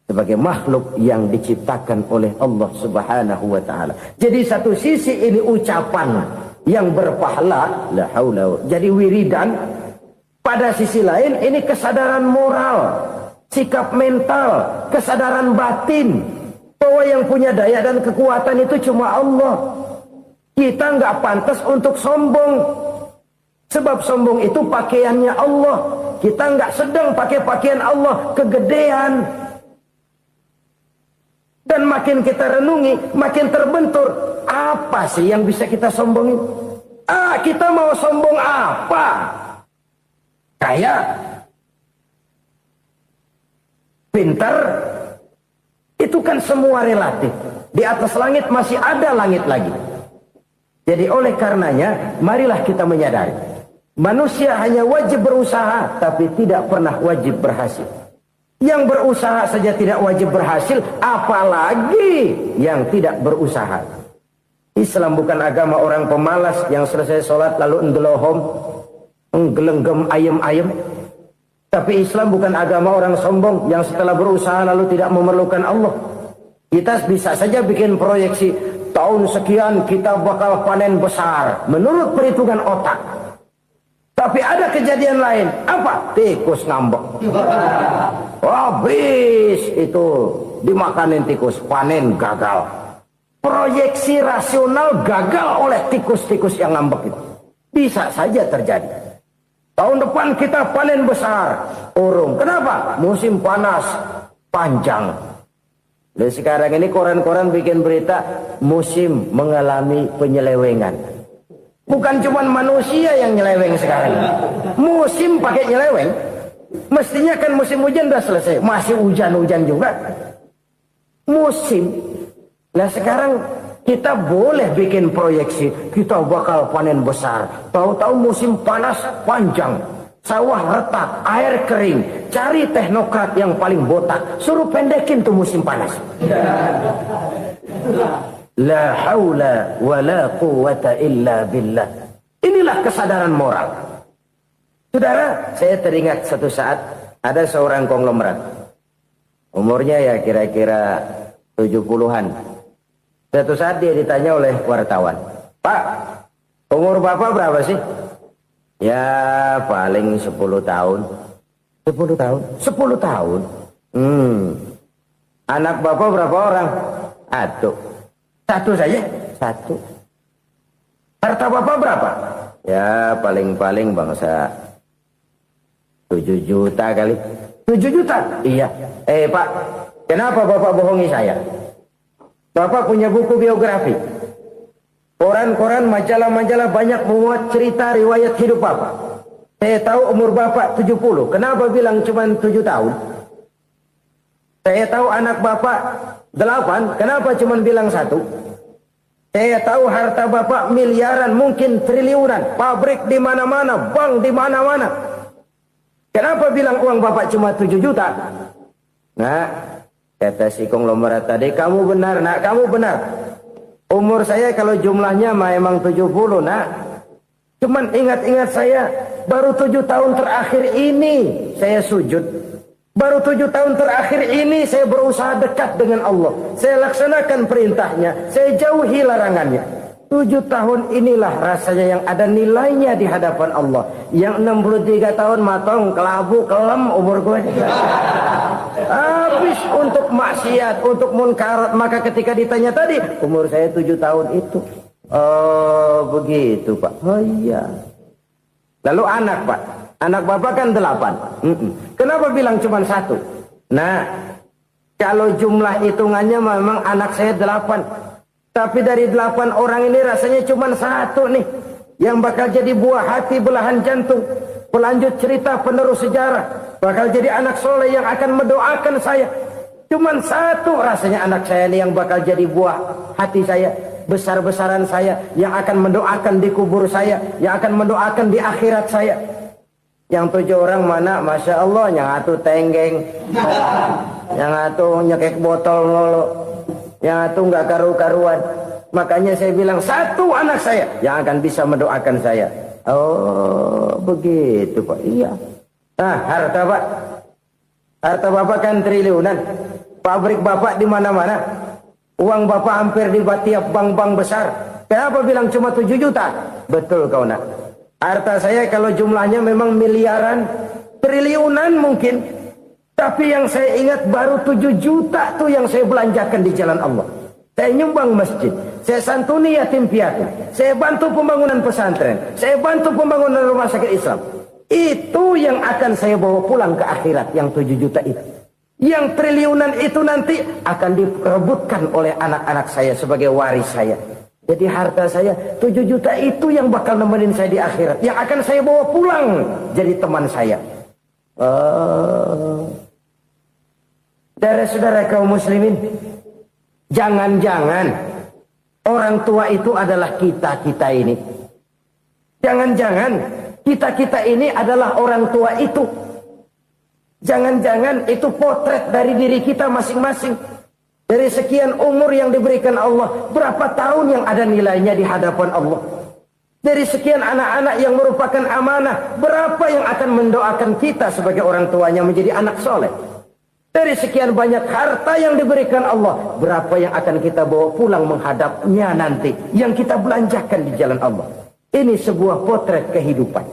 sebagai makhluk yang diciptakan oleh Allah Subhanahu wa taala. Jadi satu sisi ini ucapan yang berpahala, la haula, jadi wiridan. Pada sisi lain ini kesadaran moral, sikap mental, kesadaran batin bahwa yang punya daya dan kekuatan itu cuma Allah. Kita nggak pantas untuk sombong, sebab sombong itu pakaiannya Allah. Kita nggak sedang pakai pakaian Allah, kegedean. Dan makin kita renungi, makin terbentur. Apa sih yang bisa kita sombongin? Kita mau sombong apa? Kaya, pintar, itu kan semua relatif. Di atas langit masih ada langit lagi. Jadi oleh karenanya, marilah kita menyadari. Manusia hanya wajib berusaha, tapi tidak pernah wajib berhasil. Yang berusaha saja tidak wajib berhasil, apalagi yang tidak berusaha. Islam bukan agama orang pemalas yang selesai sholat lalu enggelohom, enggelenggem ayem-ayem. Tapi Islam bukan agama orang sombong yang setelah berusaha lalu tidak memerlukan Allah. Kita bisa saja bikin proyeksi, tahun sekian kita bakal panen besar menurut perhitungan otak. Tapi ada kejadian lain. Apa? Tikus ngambek. Habis itu dimakanin tikus, panen gagal. Proyeksi rasional gagal oleh tikus-tikus yang ngambek itu. Bisa saja terjadi. Tahun depan kita panen besar, urung. Kenapa? Musim panas panjang. Dan sekarang ini koran-koran bikin berita musim mengalami penyelewengan. Bukan cuma manusia yang nyeleweng sekarang. Musim pakai nyeleweng. Mestinya kan musim hujan udah selesai, masih hujan-hujan juga. Musim. Nah sekarang kita boleh bikin proyeksi, kita bakal panen besar. Tahu-tahu musim panas panjang, sawah retak, air kering. Cari teknokrat yang paling botak, suruh pendekin tuh musim panas. La haula wa la quwata illa billah. Inilah kesadaran moral. Saudara, saya teringat satu saat ada seorang konglomerat. Umurnya ya kira-kira 70-an. Satu saat dia ditanya oleh wartawan, "Pak, umur Bapak berapa sih?" "Ya paling 10 tahun." 10 tahun? 10 tahun? Anak Bapak berapa orang? Satu saja? Satu. Harta Bapak berapa? Ya paling-paling bangsa 7 juta kali. 7 juta? Iya. Pak, kenapa Bapak bohongi saya? Bapak punya buku biografi. Koran-koran, majalah-majalah banyak memuat cerita riwayat hidup Bapak. Saya tahu umur Bapak 70. Kenapa bilang cuma 7 tahun? Saya tahu anak Bapak 8. Kenapa cuma bilang 1? Saya tahu harta Bapak miliaran, mungkin triliunan. Pabrik di mana-mana, bank di mana-mana. Kenapa bilang uang Bapak cuma 7 juta? Nah, kata si konglomerat tadi, kamu benar nak, kamu benar. Umur saya kalau jumlahnya memang 70 nak. Cuman ingat-ingat saya, baru 7 tahun terakhir ini saya sujud. Baru 7 tahun terakhir ini saya berusaha dekat dengan Allah. Saya laksanakan perintahnya, saya jauhi larangannya. 7 tahun inilah rasanya yang ada nilainya di hadapan Allah. Yang 63 tahun matong, kelabu, kelem umur gue. Habis untuk maksiat, untuk munkarat. Maka ketika ditanya tadi, umur saya 7 tahun itu. Oh begitu Pak. Oh iya. Lalu anak Pak. Anak bapak kan 8. Kenapa bilang cuma 1? Nah, kalau jumlah hitungannya memang anak saya 8. Tapi dari 8 orang ini rasanya cuma 1 nih. Yang bakal jadi buah hati, belahan jantung. Pelanjut cerita, penerus sejarah. Bakal jadi anak soleh yang akan mendoakan saya. Cuma 1 rasanya anak saya ini yang bakal jadi buah hati saya. Besar-besaran saya. Yang akan mendoakan di kubur saya. Yang akan mendoakan di akhirat saya. Yang 7 orang mana? Masya Allah, yang satu tenggeng, yang satu nyekek botol lolo, yang satu nggak karu-karuan. Makanya saya bilang 1 anak saya yang akan bisa mendoakan saya. Oh begitu Pak. Iya. Nah harta Pak, harta Bapak kan triliunan. Pabrik Bapak di mana-mana. Uang Bapak hampir di tiap bank-bank besar. Kenapa bilang cuma 7 juta? Betul kau nak. Harta saya kalau jumlahnya memang miliaran, triliunan mungkin. Tapi yang saya ingat baru 7 juta tuh yang saya belanjakan di jalan Allah. Saya nyumbang masjid, saya santuni yatim piatu, saya bantu pembangunan pesantren, saya bantu pembangunan rumah sakit Islam. Itu yang akan saya bawa pulang ke akhirat, yang 7 juta itu. Yang triliunan itu nanti akan diperebutkan oleh anak-anak saya sebagai waris saya. Jadi harta saya 7 juta itu yang bakal nemenin saya di akhirat. Yang akan saya bawa pulang jadi teman saya. Saudara-saudara kaum muslimin, jangan-jangan orang tua itu adalah kita-kita ini. Jangan-jangan kita-kita ini adalah orang tua itu. Jangan-jangan itu potret dari diri kita masing-masing. Dari sekian umur yang diberikan Allah, berapa tahun yang ada nilainya di hadapan Allah? Dari sekian anak-anak yang merupakan amanah, berapa yang akan mendoakan kita sebagai orang tuanya menjadi anak soleh? Dari sekian banyak harta yang diberikan Allah, berapa yang akan kita bawa pulang menghadapnya nanti, yang kita belanjakan di jalan Allah? Ini sebuah potret kehidupan.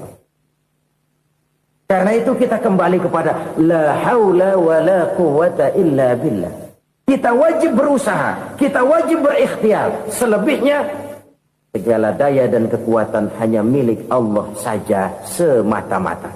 Karena itu kita kembali kepada la haula wa la quwata illa billah. Kita wajib berusaha, kita wajib berikhtiar. Selebihnya, segala daya dan kekuatan hanya milik Allah saja semata-mata.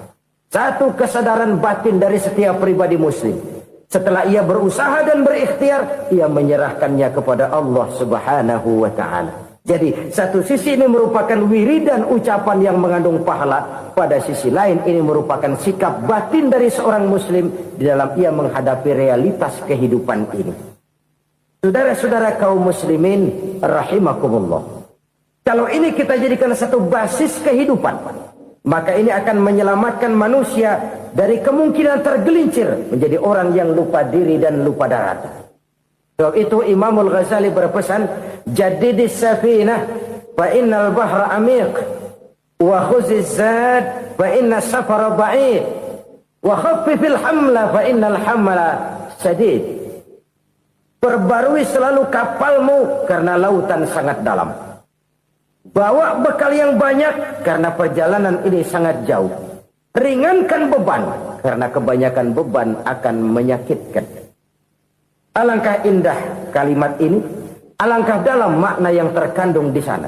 Satu kesadaran batin dari setiap pribadi muslim. Setelah ia berusaha dan berikhtiar, ia menyerahkannya kepada Allah Subhanahu wa ta'ala. Jadi, satu sisi ini merupakan wiridan ucapan yang mengandung pahala. Pada sisi lain, ini merupakan sikap batin dari seorang muslim di dalam ia menghadapi realitas kehidupan ini. Saudara-saudara kaum muslimin, rahimakumullah. Kalau ini kita jadikan satu basis kehidupan, maka ini akan menyelamatkan manusia dari kemungkinan tergelincir menjadi orang yang lupa diri dan lupa darat. Sebab itu Imamul Ghazali berpesan, jadidis safinah fa innal bahra amiq wa khuziz zad fa inna safara ba'id wa khaffifil hamla fa innal hamla sadid. Perbarui selalu kapalmu karena lautan sangat dalam. Bawa bekal yang banyak karena perjalanan ini sangat jauh. Ringankan beban karena kebanyakan beban akan menyakitkan. Alangkah indah kalimat ini, alangkah dalam makna yang terkandung di sana.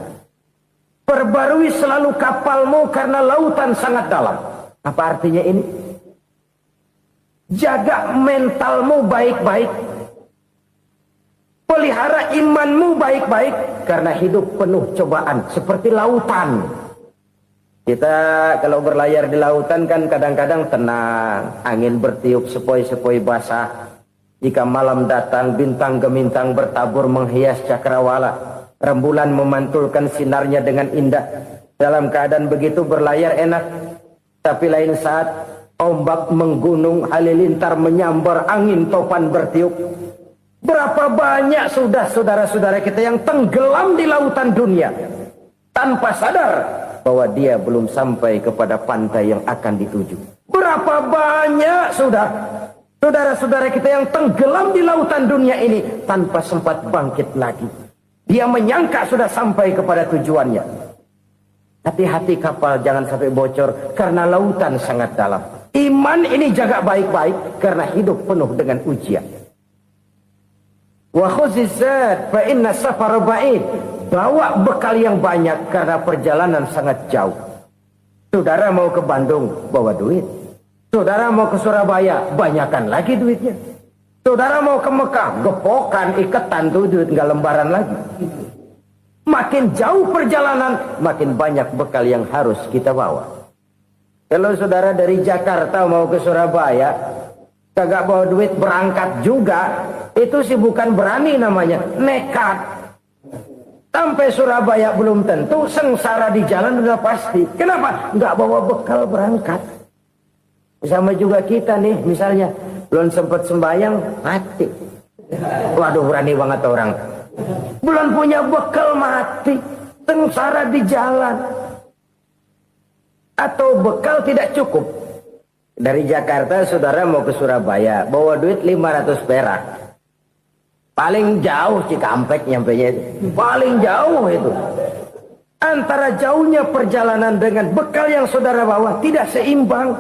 Perbarui selalu kapalmu karena lautan sangat dalam. Apa artinya ini? Jaga mentalmu baik-baik. Pelihara imanmu baik-baik karena hidup penuh cobaan seperti lautan. Kita kalau berlayar di lautan kan kadang-kadang tenang, angin bertiup sepoi-sepoi basah. Jika malam datang, bintang gemintang bertabur menghias cakrawala. Rembulan memantulkan sinarnya dengan indah. Dalam keadaan begitu berlayar enak. Tapi lain saat, ombak menggunung, halilintar menyambar, angin topan bertiup. Berapa banyak sudah saudara-saudara kita yang tenggelam di lautan dunia. Tanpa sadar bahwa dia belum sampai kepada pantai yang akan dituju. Berapa banyak sudah Saudara-saudara kita yang tenggelam di lautan dunia ini tanpa sempat bangkit lagi. Dia menyangka sudah sampai kepada tujuannya. Hati-hati kapal jangan sampai bocor karena lautan sangat dalam. Iman ini jaga baik-baik karena hidup penuh dengan ujian. Wa khuzizat fa inna safar ba'id. Bawa bekal yang banyak karena perjalanan sangat jauh. Saudara mau ke Bandung, bawa duit. Saudara mau ke Surabaya, banyakan lagi duitnya. Saudara mau ke Mekah, gepokan, iketan tuh duit nggak lembaran lagi. Makin jauh perjalanan, makin banyak bekal yang harus kita bawa. Kalau saudara dari Jakarta mau ke Surabaya, kagak bawa duit berangkat juga, itu sih bukan berani namanya, nekat. Sampai Surabaya belum tentu, sengsara di jalan udah pasti. Kenapa? Nggak bawa bekal berangkat. Sama juga kita nih, misalnya belum sempat sembahyang, mati. Waduh, berani banget orang. Belum punya bekal, mati. Sengsara di jalan. Atau bekal tidak cukup. Dari Jakarta saudara mau ke Surabaya, bawa duit 500 perak. Paling jauh Cikampek nyampenya itu. Paling jauh itu. Antara jauhnya perjalanan dengan bekal yang saudara bawa tidak seimbang.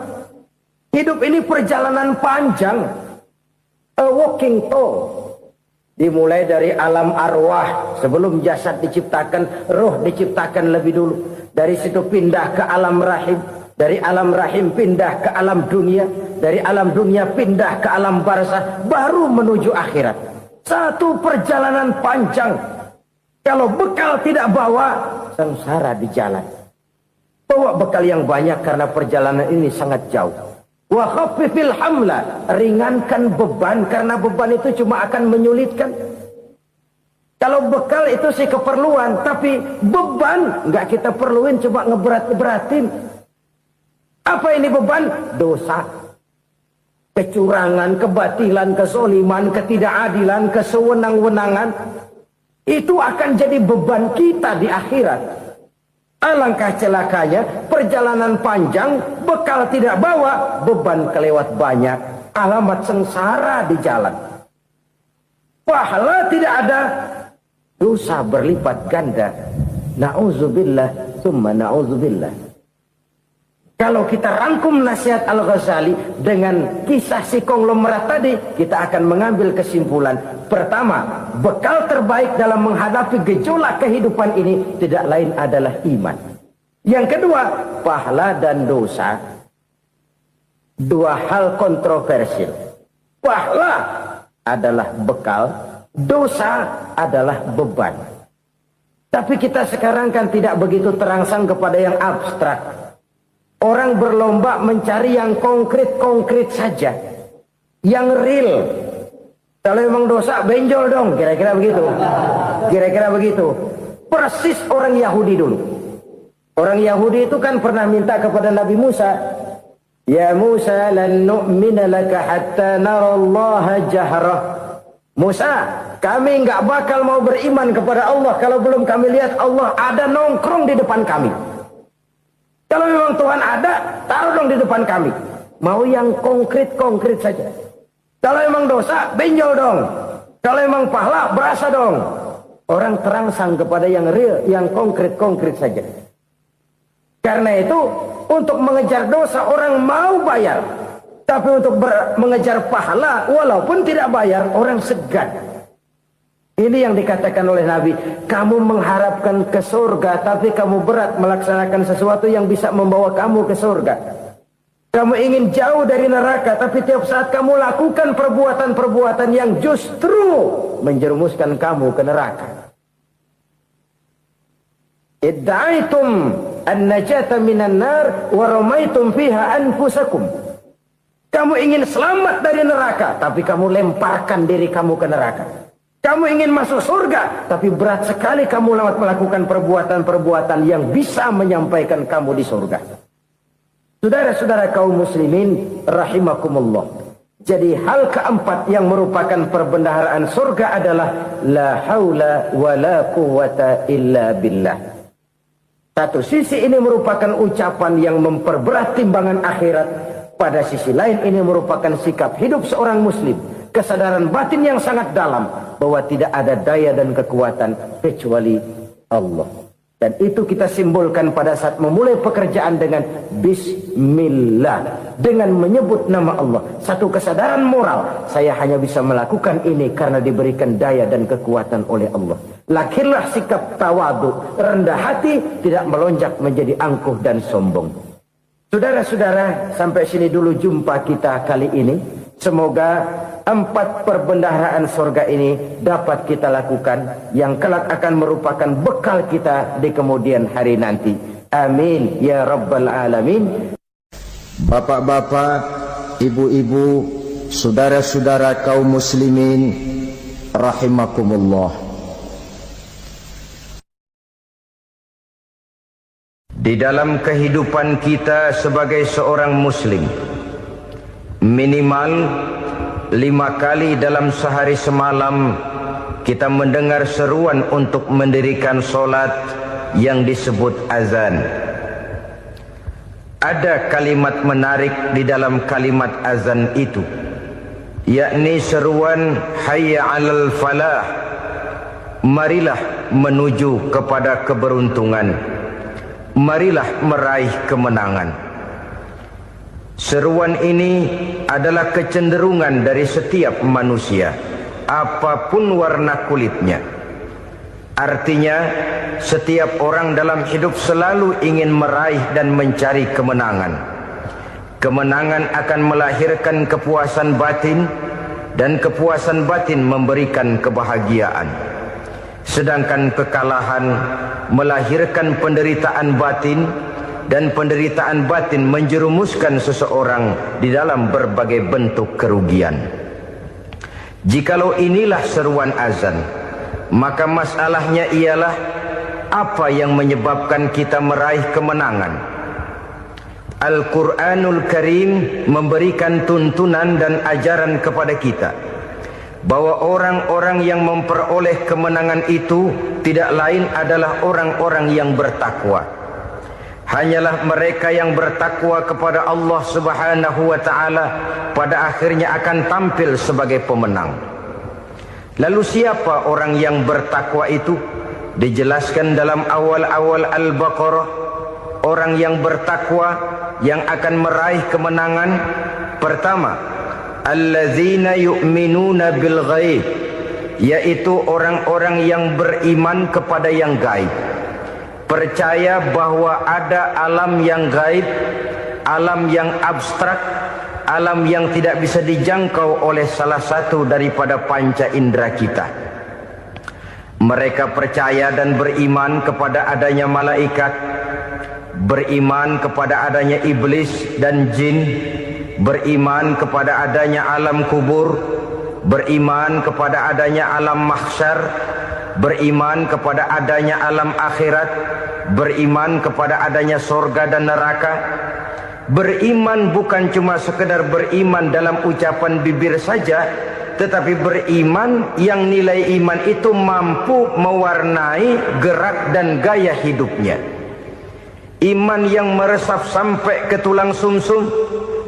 Hidup ini perjalanan panjang. A walking tour. Dimulai dari alam arwah. Sebelum jasad diciptakan, roh diciptakan lebih dulu. Dari situ pindah ke alam rahim. Dari alam rahim pindah ke alam dunia. Dari alam dunia pindah ke alam barzah. Baru menuju akhirat. Satu perjalanan panjang. Kalau bekal tidak bawa, sengsara di jalan. Bawa bekal yang banyak karena perjalanan ini sangat jauh. Wa khaffifil hamla, ringankan beban karena beban itu cuma akan menyulitkan. Kalau bekal itu sih keperluan, tapi beban nggak kita perluin, cuma ngeberat-beratin. Apa ini beban? Dosa, kecurangan, kebatilan, kesoliman, ketidakadilan, kesewenang-wenangan. Itu akan jadi beban kita di akhirat. Alangkah celakanya, perjalanan panjang, bekal tidak bawa, beban kelewat banyak, alamat sengsara di jalan. Pahala tidak ada, dosa berlipat ganda. Na'udzubillah, summa na'udzubillah. Kalau kita rangkum nasihat Al-Ghazali dengan kisah si konglomerat tadi, kita akan mengambil kesimpulan. Pertama, bekal terbaik dalam menghadapi gejolak kehidupan ini tidak lain adalah iman. Yang kedua, pahala dan dosa. Dua hal kontroversial. Pahala adalah bekal, dosa adalah beban. Tapi kita sekarang kan tidak begitu terangsang kepada yang abstrak. Orang berlomba mencari yang konkret-konkret saja. Yang real. Kalau memang dosa, benjol dong. Kira-kira begitu. Kira-kira begitu. Persis orang Yahudi dulu. Orang Yahudi itu kan pernah minta kepada Nabi Musa. Ya Musa, lan nu'mina laka hatta narallaha jahrah. Musa, kami nggak bakal mau beriman kepada Allah kalau belum kami lihat Allah ada nongkrong di depan kami. Kalau memang Tuhan ada, taruh dong di depan kami. Mau yang konkret-konkret saja. Kalau memang dosa, benjol dong. Kalau memang pahala, berasa dong. Orang terangsang kepada yang real, yang konkret-konkret saja. Karena itu, untuk mengejar dosa, orang mau bayar. Tapi untuk mengejar pahala, walaupun tidak bayar, orang segan. Ini yang dikatakan oleh Nabi, kamu mengharapkan ke surga, tapi kamu berat melaksanakan sesuatu yang bisa membawa kamu ke surga. Kamu ingin jauh dari neraka, tapi tiap saat kamu lakukan perbuatan-perbuatan yang justru menjerumuskan kamu ke neraka. Idda'aitum an-najata minan nar wa ramaitum fiha anfusakum. Kamu ingin selamat dari neraka, tapi kamu lemparkan diri kamu ke neraka. Kamu ingin masuk surga, tapi berat sekali kamu melakukan perbuatan-perbuatan yang bisa menyampaikan kamu di surga. Saudara-saudara kaum muslimin, rahimakumullah. Jadi hal keempat yang merupakan perbendaharaan surga adalah la haula wa la quwwata illa billah. Satu sisi ini merupakan ucapan yang memperberat timbangan akhirat. Pada sisi lain ini merupakan sikap hidup seorang muslim, kesadaran batin yang sangat dalam bahwa tidak ada daya dan kekuatan kecuali Allah. Dan itu kita simbolkan pada saat memulai pekerjaan dengan Bismillah, dengan menyebut nama Allah. Satu kesadaran moral, saya hanya bisa melakukan ini karena diberikan daya dan kekuatan oleh Allah. Lahirlah sikap tawadu, rendah hati, tidak melonjak menjadi angkuh dan sombong. Saudara-saudara, sampai sini dulu jumpa kita kali ini. Semoga 4 perbendaharaan sorga ini dapat kita lakukan, yang kelak akan merupakan bekal kita di kemudian hari nanti. Amin ya rabbal alamin. Bapak-bapak, ibu-ibu, saudara-saudara kaum muslimin rahimakumullah. Di dalam kehidupan kita sebagai seorang muslim, minimal 5 kali dalam sehari semalam kita mendengar seruan untuk mendirikan solat yang disebut azan. Ada kalimat menarik di dalam kalimat azan itu, yakni seruan hayya 'alal falah, marilah menuju kepada keberuntungan, marilah meraih kemenangan. Seruan ini adalah kecenderungan dari setiap manusia, apapun warna kulitnya. Artinya, setiap orang dalam hidup selalu ingin meraih dan mencari kemenangan. Kemenangan akan melahirkan kepuasan batin, dan kepuasan batin memberikan kebahagiaan. Sedangkan kekalahan melahirkan penderitaan batin, dan penderitaan batin menjerumuskan seseorang di dalam berbagai bentuk kerugian. Jikalau inilah seruan azan, maka masalahnya ialah apa yang menyebabkan kita meraih kemenangan. Al-Quranul Karim memberikan tuntunan dan ajaran kepada kita bahwa orang-orang yang memperoleh kemenangan itu tidak lain adalah orang-orang yang bertakwa. Hanyalah mereka yang bertakwa kepada Allah Subhanahu wa ta'ala pada akhirnya akan tampil sebagai pemenang. Lalu siapa orang yang bertakwa itu? Dijelaskan dalam awal-awal Al-Baqarah, orang yang bertakwa yang akan meraih kemenangan. Pertama, allazina yu'minuna bil ghaib, yaitu orang-orang yang beriman kepada yang gaib. Percaya bahwa ada alam yang gaib, alam yang abstrak, alam yang tidak bisa dijangkau oleh salah satu daripada panca indera kita. Mereka percaya dan beriman kepada adanya malaikat, beriman kepada adanya iblis dan jin, beriman kepada adanya alam kubur, beriman kepada adanya alam mahsyar, beriman kepada adanya alam akhirat, beriman kepada adanya sorga dan neraka. Beriman bukan cuma sekedar beriman dalam ucapan bibir saja, tetapi beriman yang nilai iman itu mampu mewarnai gerak dan gaya hidupnya. Iman yang meresap sampai ke tulang sumsum,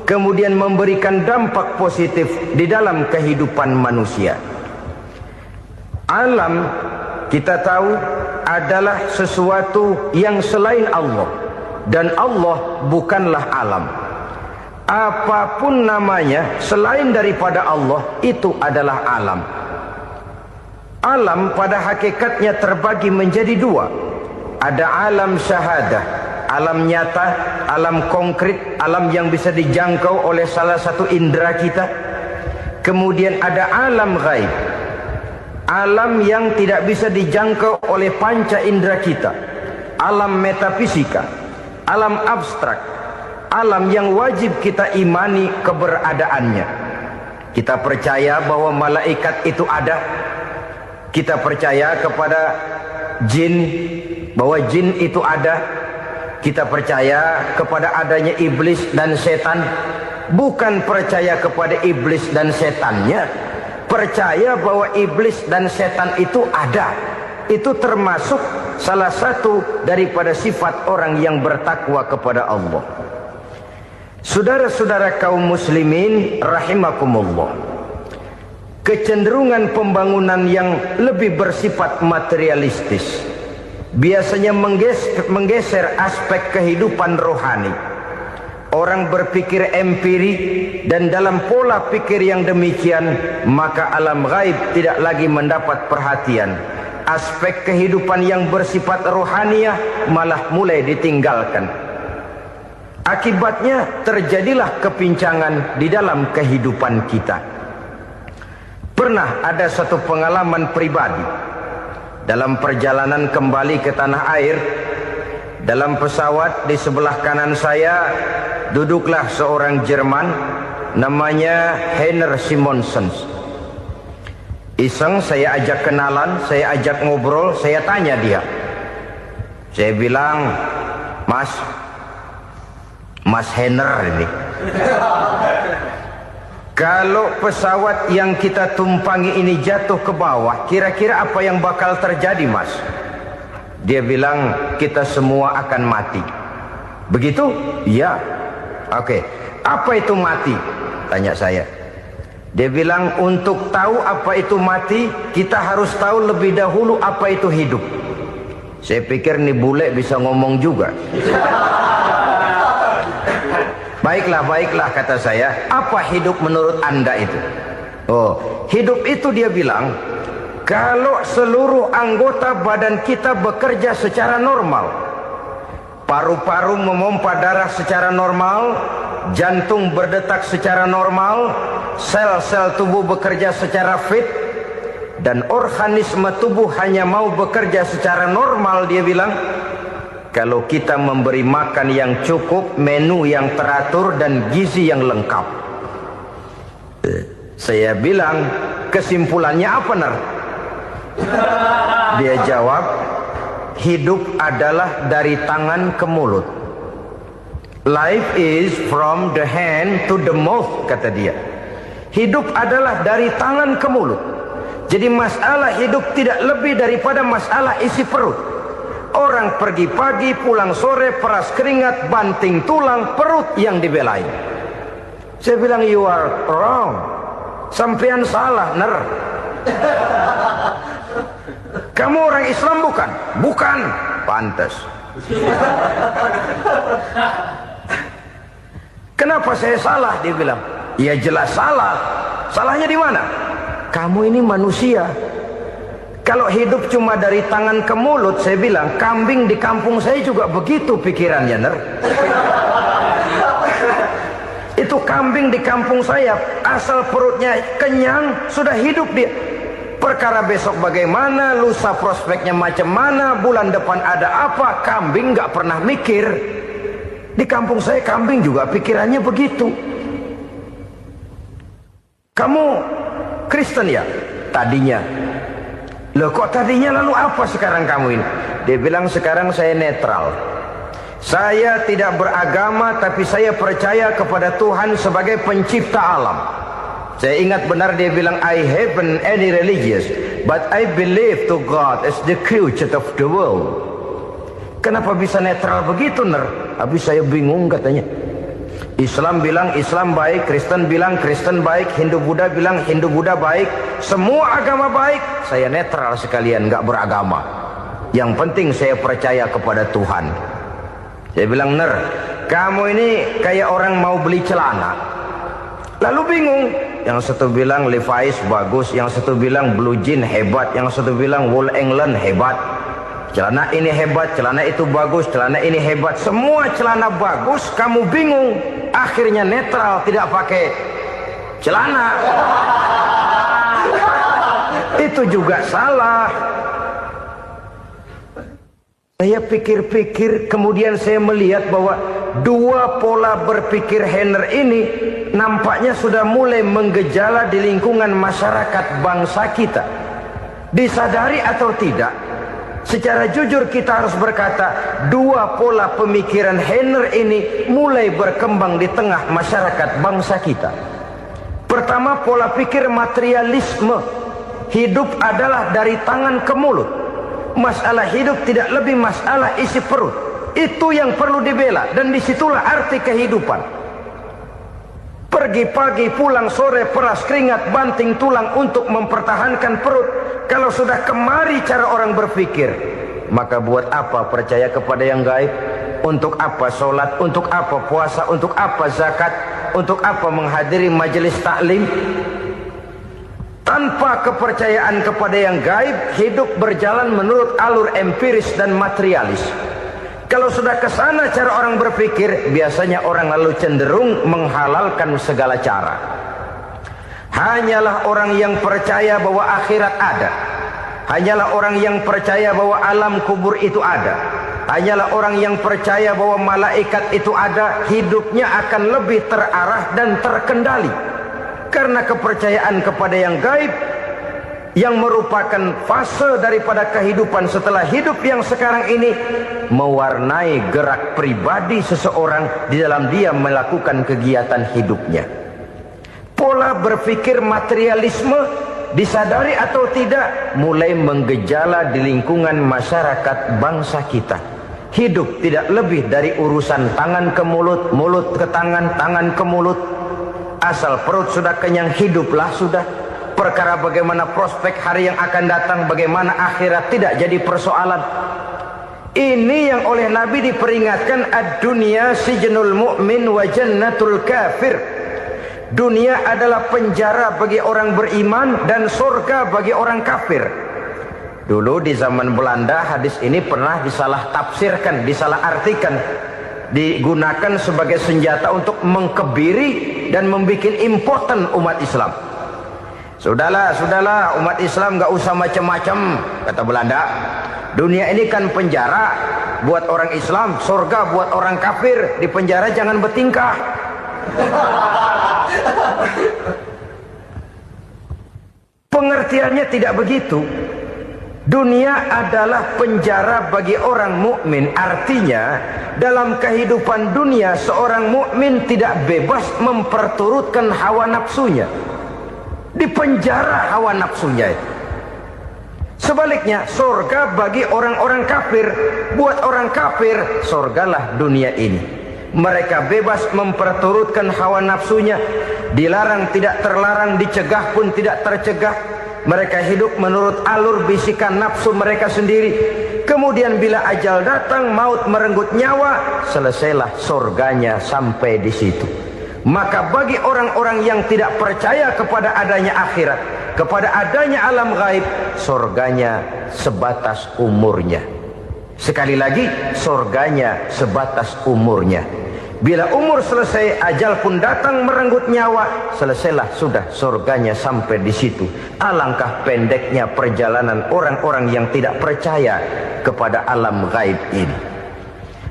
kemudian memberikan dampak positif di dalam kehidupan manusia. Alam, kita tahu, adalah sesuatu yang selain Allah, dan Allah bukanlah alam. Apapun namanya selain daripada Allah, itu adalah alam. Alam pada hakikatnya terbagi menjadi 2. Ada alam syahadah, alam nyata, alam konkret, alam yang bisa dijangkau oleh salah satu indera kita. Kemudian ada alam ghaib, alam yang tidak bisa dijangkau oleh panca indera kita, alam metafisika, alam abstrak, alam yang wajib kita imani keberadaannya. Kita percaya bahwa malaikat itu ada, kita percaya kepada jin, bahwa jin itu ada, kita percaya kepada adanya iblis dan setan. Bukan percaya kepada iblis dan setannya, percaya bahwa iblis dan setan itu ada. Itu termasuk salah satu daripada sifat orang yang bertakwa kepada Allah. Saudara-saudara kaum muslimin rahimakumullah, kecenderungan pembangunan yang lebih bersifat materialistis biasanya menggeser aspek kehidupan rohani. Orang berpikir empiri, dan dalam pola pikir yang demikian maka alam gaib tidak lagi mendapat perhatian. Aspek kehidupan yang bersifat rohaniah malah mulai ditinggalkan. Akibatnya terjadilah kepincangan di dalam kehidupan kita. Pernah ada satu pengalaman pribadi dalam perjalanan kembali ke tanah air. Dalam pesawat di sebelah kanan saya duduklah seorang Jerman namanya Heiner Simonsen. Iseng saya ajak kenalan, saya ajak ngobrol, saya tanya dia. Saya bilang, Mas Heiner ini, kalau pesawat yang kita tumpangi ini jatuh ke bawah, kira-kira apa yang bakal terjadi, Mas? Dia bilang, kita semua akan mati. Begitu? Iya. Oke. Apa itu mati? Tanya saya. Dia bilang, untuk tahu apa itu mati, kita harus tahu lebih dahulu apa itu hidup. Saya pikir nih bule bisa ngomong juga. Baiklah kata saya. Apa hidup menurut Anda itu? Oh, hidup itu dia bilang, kalau seluruh anggota badan kita bekerja secara normal, paru-paru memompa darah secara normal, jantung berdetak secara normal, sel-sel tubuh bekerja secara fit, dan organisme tubuh hanya mau bekerja secara normal, dia bilang, kalau kita memberi makan yang cukup, menu yang teratur, dan gizi yang lengkap. Saya bilang, kesimpulannya apa, Nar? Dia jawab, hidup adalah dari tangan ke mulut. Life is from the hand to the mouth, kata dia. Hidup adalah dari tangan ke mulut. Jadi masalah hidup tidak lebih daripada masalah isi perut. Orang pergi pagi, pulang sore, peras keringat, banting tulang, perut yang dibelain. Saya bilang, you are wrong. Sampean salah, Ner. Kamu orang Islam bukan? Bukan. Pantas. Kenapa saya salah? Dia bilang, ya jelas salah. Salahnya di mana? Kamu ini manusia. Kalau hidup cuma dari tangan ke mulut, saya bilang, kambing di kampung saya juga begitu pikirannya, Ner. Itu kambing di kampung saya, asal perutnya kenyang, sudah hidup dia. Perkara besok bagaimana, lusa prospeknya macam mana, bulan depan ada apa, kambing nggak pernah mikir. Di kampung saya kambing juga pikirannya begitu. Kamu Kristen ya? Tadinya. Loh kok tadinya, lalu apa sekarang kamu ini? Dia bilang, sekarang saya netral. Saya tidak beragama, tapi saya percaya kepada Tuhan sebagai pencipta alam. Saya ingat benar dia bilang, I haven't any religious, but I believe to God as the creator of the world. Kenapa bisa netral begitu, Ner? Habis saya bingung katanya. Islam bilang Islam baik, Kristen bilang Kristen baik, Hindu Buddha bilang Hindu Buddha baik, semua agama baik. Saya netral sekalian, nggak beragama. Yang penting saya percaya kepada Tuhan. Saya bilang, Ner, kamu ini kayak orang mau beli celana, lalu bingung. Yang satu bilang Levi's bagus, yang satu bilang Blue Jean hebat, yang satu bilang Wool England hebat. Celana ini hebat, celana itu bagus, celana ini hebat. Semua celana bagus, kamu bingung. Akhirnya netral, tidak pakai celana. Itu juga salah. Saya pikir-pikir, kemudian saya melihat bahwa dua pola berpikir Heiner ini nampaknya sudah mulai menggejala di lingkungan masyarakat bangsa kita. Disadari atau tidak, secara jujur kita harus berkata, dua pola pemikiran Heiner ini mulai berkembang di tengah masyarakat bangsa kita. Pertama, pola pikir materialisme. Hidup adalah dari tangan ke mulut. Masalah hidup tidak lebih masalah isi perut. Itu yang perlu dibela, dan disitulah arti kehidupan. Pergi pagi pulang sore, peras keringat banting tulang untuk mempertahankan perut. Kalau sudah kemari cara orang berpikir, maka buat apa percaya kepada yang gaib? Untuk apa sholat? Untuk apa puasa? Untuk apa zakat? Untuk apa menghadiri majelis taklim? Tanpa kepercayaan kepada yang gaib, hidup berjalan menurut alur empiris dan materialis. Kalau sudah ke sana cara orang berpikir, biasanya orang lalu cenderung menghalalkan segala cara. Hanyalah orang yang percaya bahwa akhirat ada. Hanyalah orang yang percaya bahwa alam kubur itu ada. Hanyalah orang yang percaya bahwa malaikat itu ada, hidupnya akan lebih terarah dan terkendali. Karena kepercayaan kepada yang gaib, yang merupakan fase daripada kehidupan setelah hidup yang sekarang ini, mewarnai gerak pribadi seseorang di dalam dia melakukan kegiatan hidupnya. Pola berpikir materialisme, disadari atau tidak, mulai menggejala di lingkungan masyarakat bangsa kita. Hidup tidak lebih dari urusan tangan ke mulut, mulut ke tangan, tangan ke mulut. Asal perut sudah kenyang, hiduplah sudah. Perkara bagaimana prospek hari yang akan datang, bagaimana akhirat, tidak jadi persoalan. Ini yang oleh Nabi diperingatkan, ad-dunya sijnul mu'min wa jannatul kafir. Dunia adalah penjara bagi orang beriman dan surga bagi orang kafir. Dulu di zaman Belanda hadis ini pernah disalah tafsirkan, disalah artikan, digunakan sebagai senjata untuk mengkebiri dan membuat impoten umat Islam. Sudahlah umat Islam gak usah macam-macam, kata Belanda. Dunia ini kan penjara buat orang Islam, surga buat orang kafir. Di penjara jangan bertingkah. Pengertiannya tidak begitu. Dunia adalah penjara bagi orang mukmin. Artinya dalam kehidupan dunia seorang mukmin tidak bebas memperturutkan hawa nafsunya. Di penjara hawa nafsunya itu. Sebaliknya surga bagi orang-orang kafir. Buat orang kafir surgalah dunia ini. Mereka bebas memperturutkan hawa nafsunya. Dilarang tidak terlarang, dicegah pun tidak tercegah. Mereka hidup menurut alur bisikan nafsu mereka sendiri. Kemudian bila ajal datang, maut merenggut nyawa, selesailah surganya sampai di situ. Maka bagi orang-orang yang tidak percaya kepada adanya akhirat, kepada adanya alam gaib, surganya sebatas umurnya. Sekali lagi, surganya sebatas umurnya. Bila umur selesai, ajal pun datang merenggut nyawa, selesailah sudah surganya sampai di situ. Alangkah pendeknya perjalanan orang-orang yang tidak percaya kepada alam gaib ini.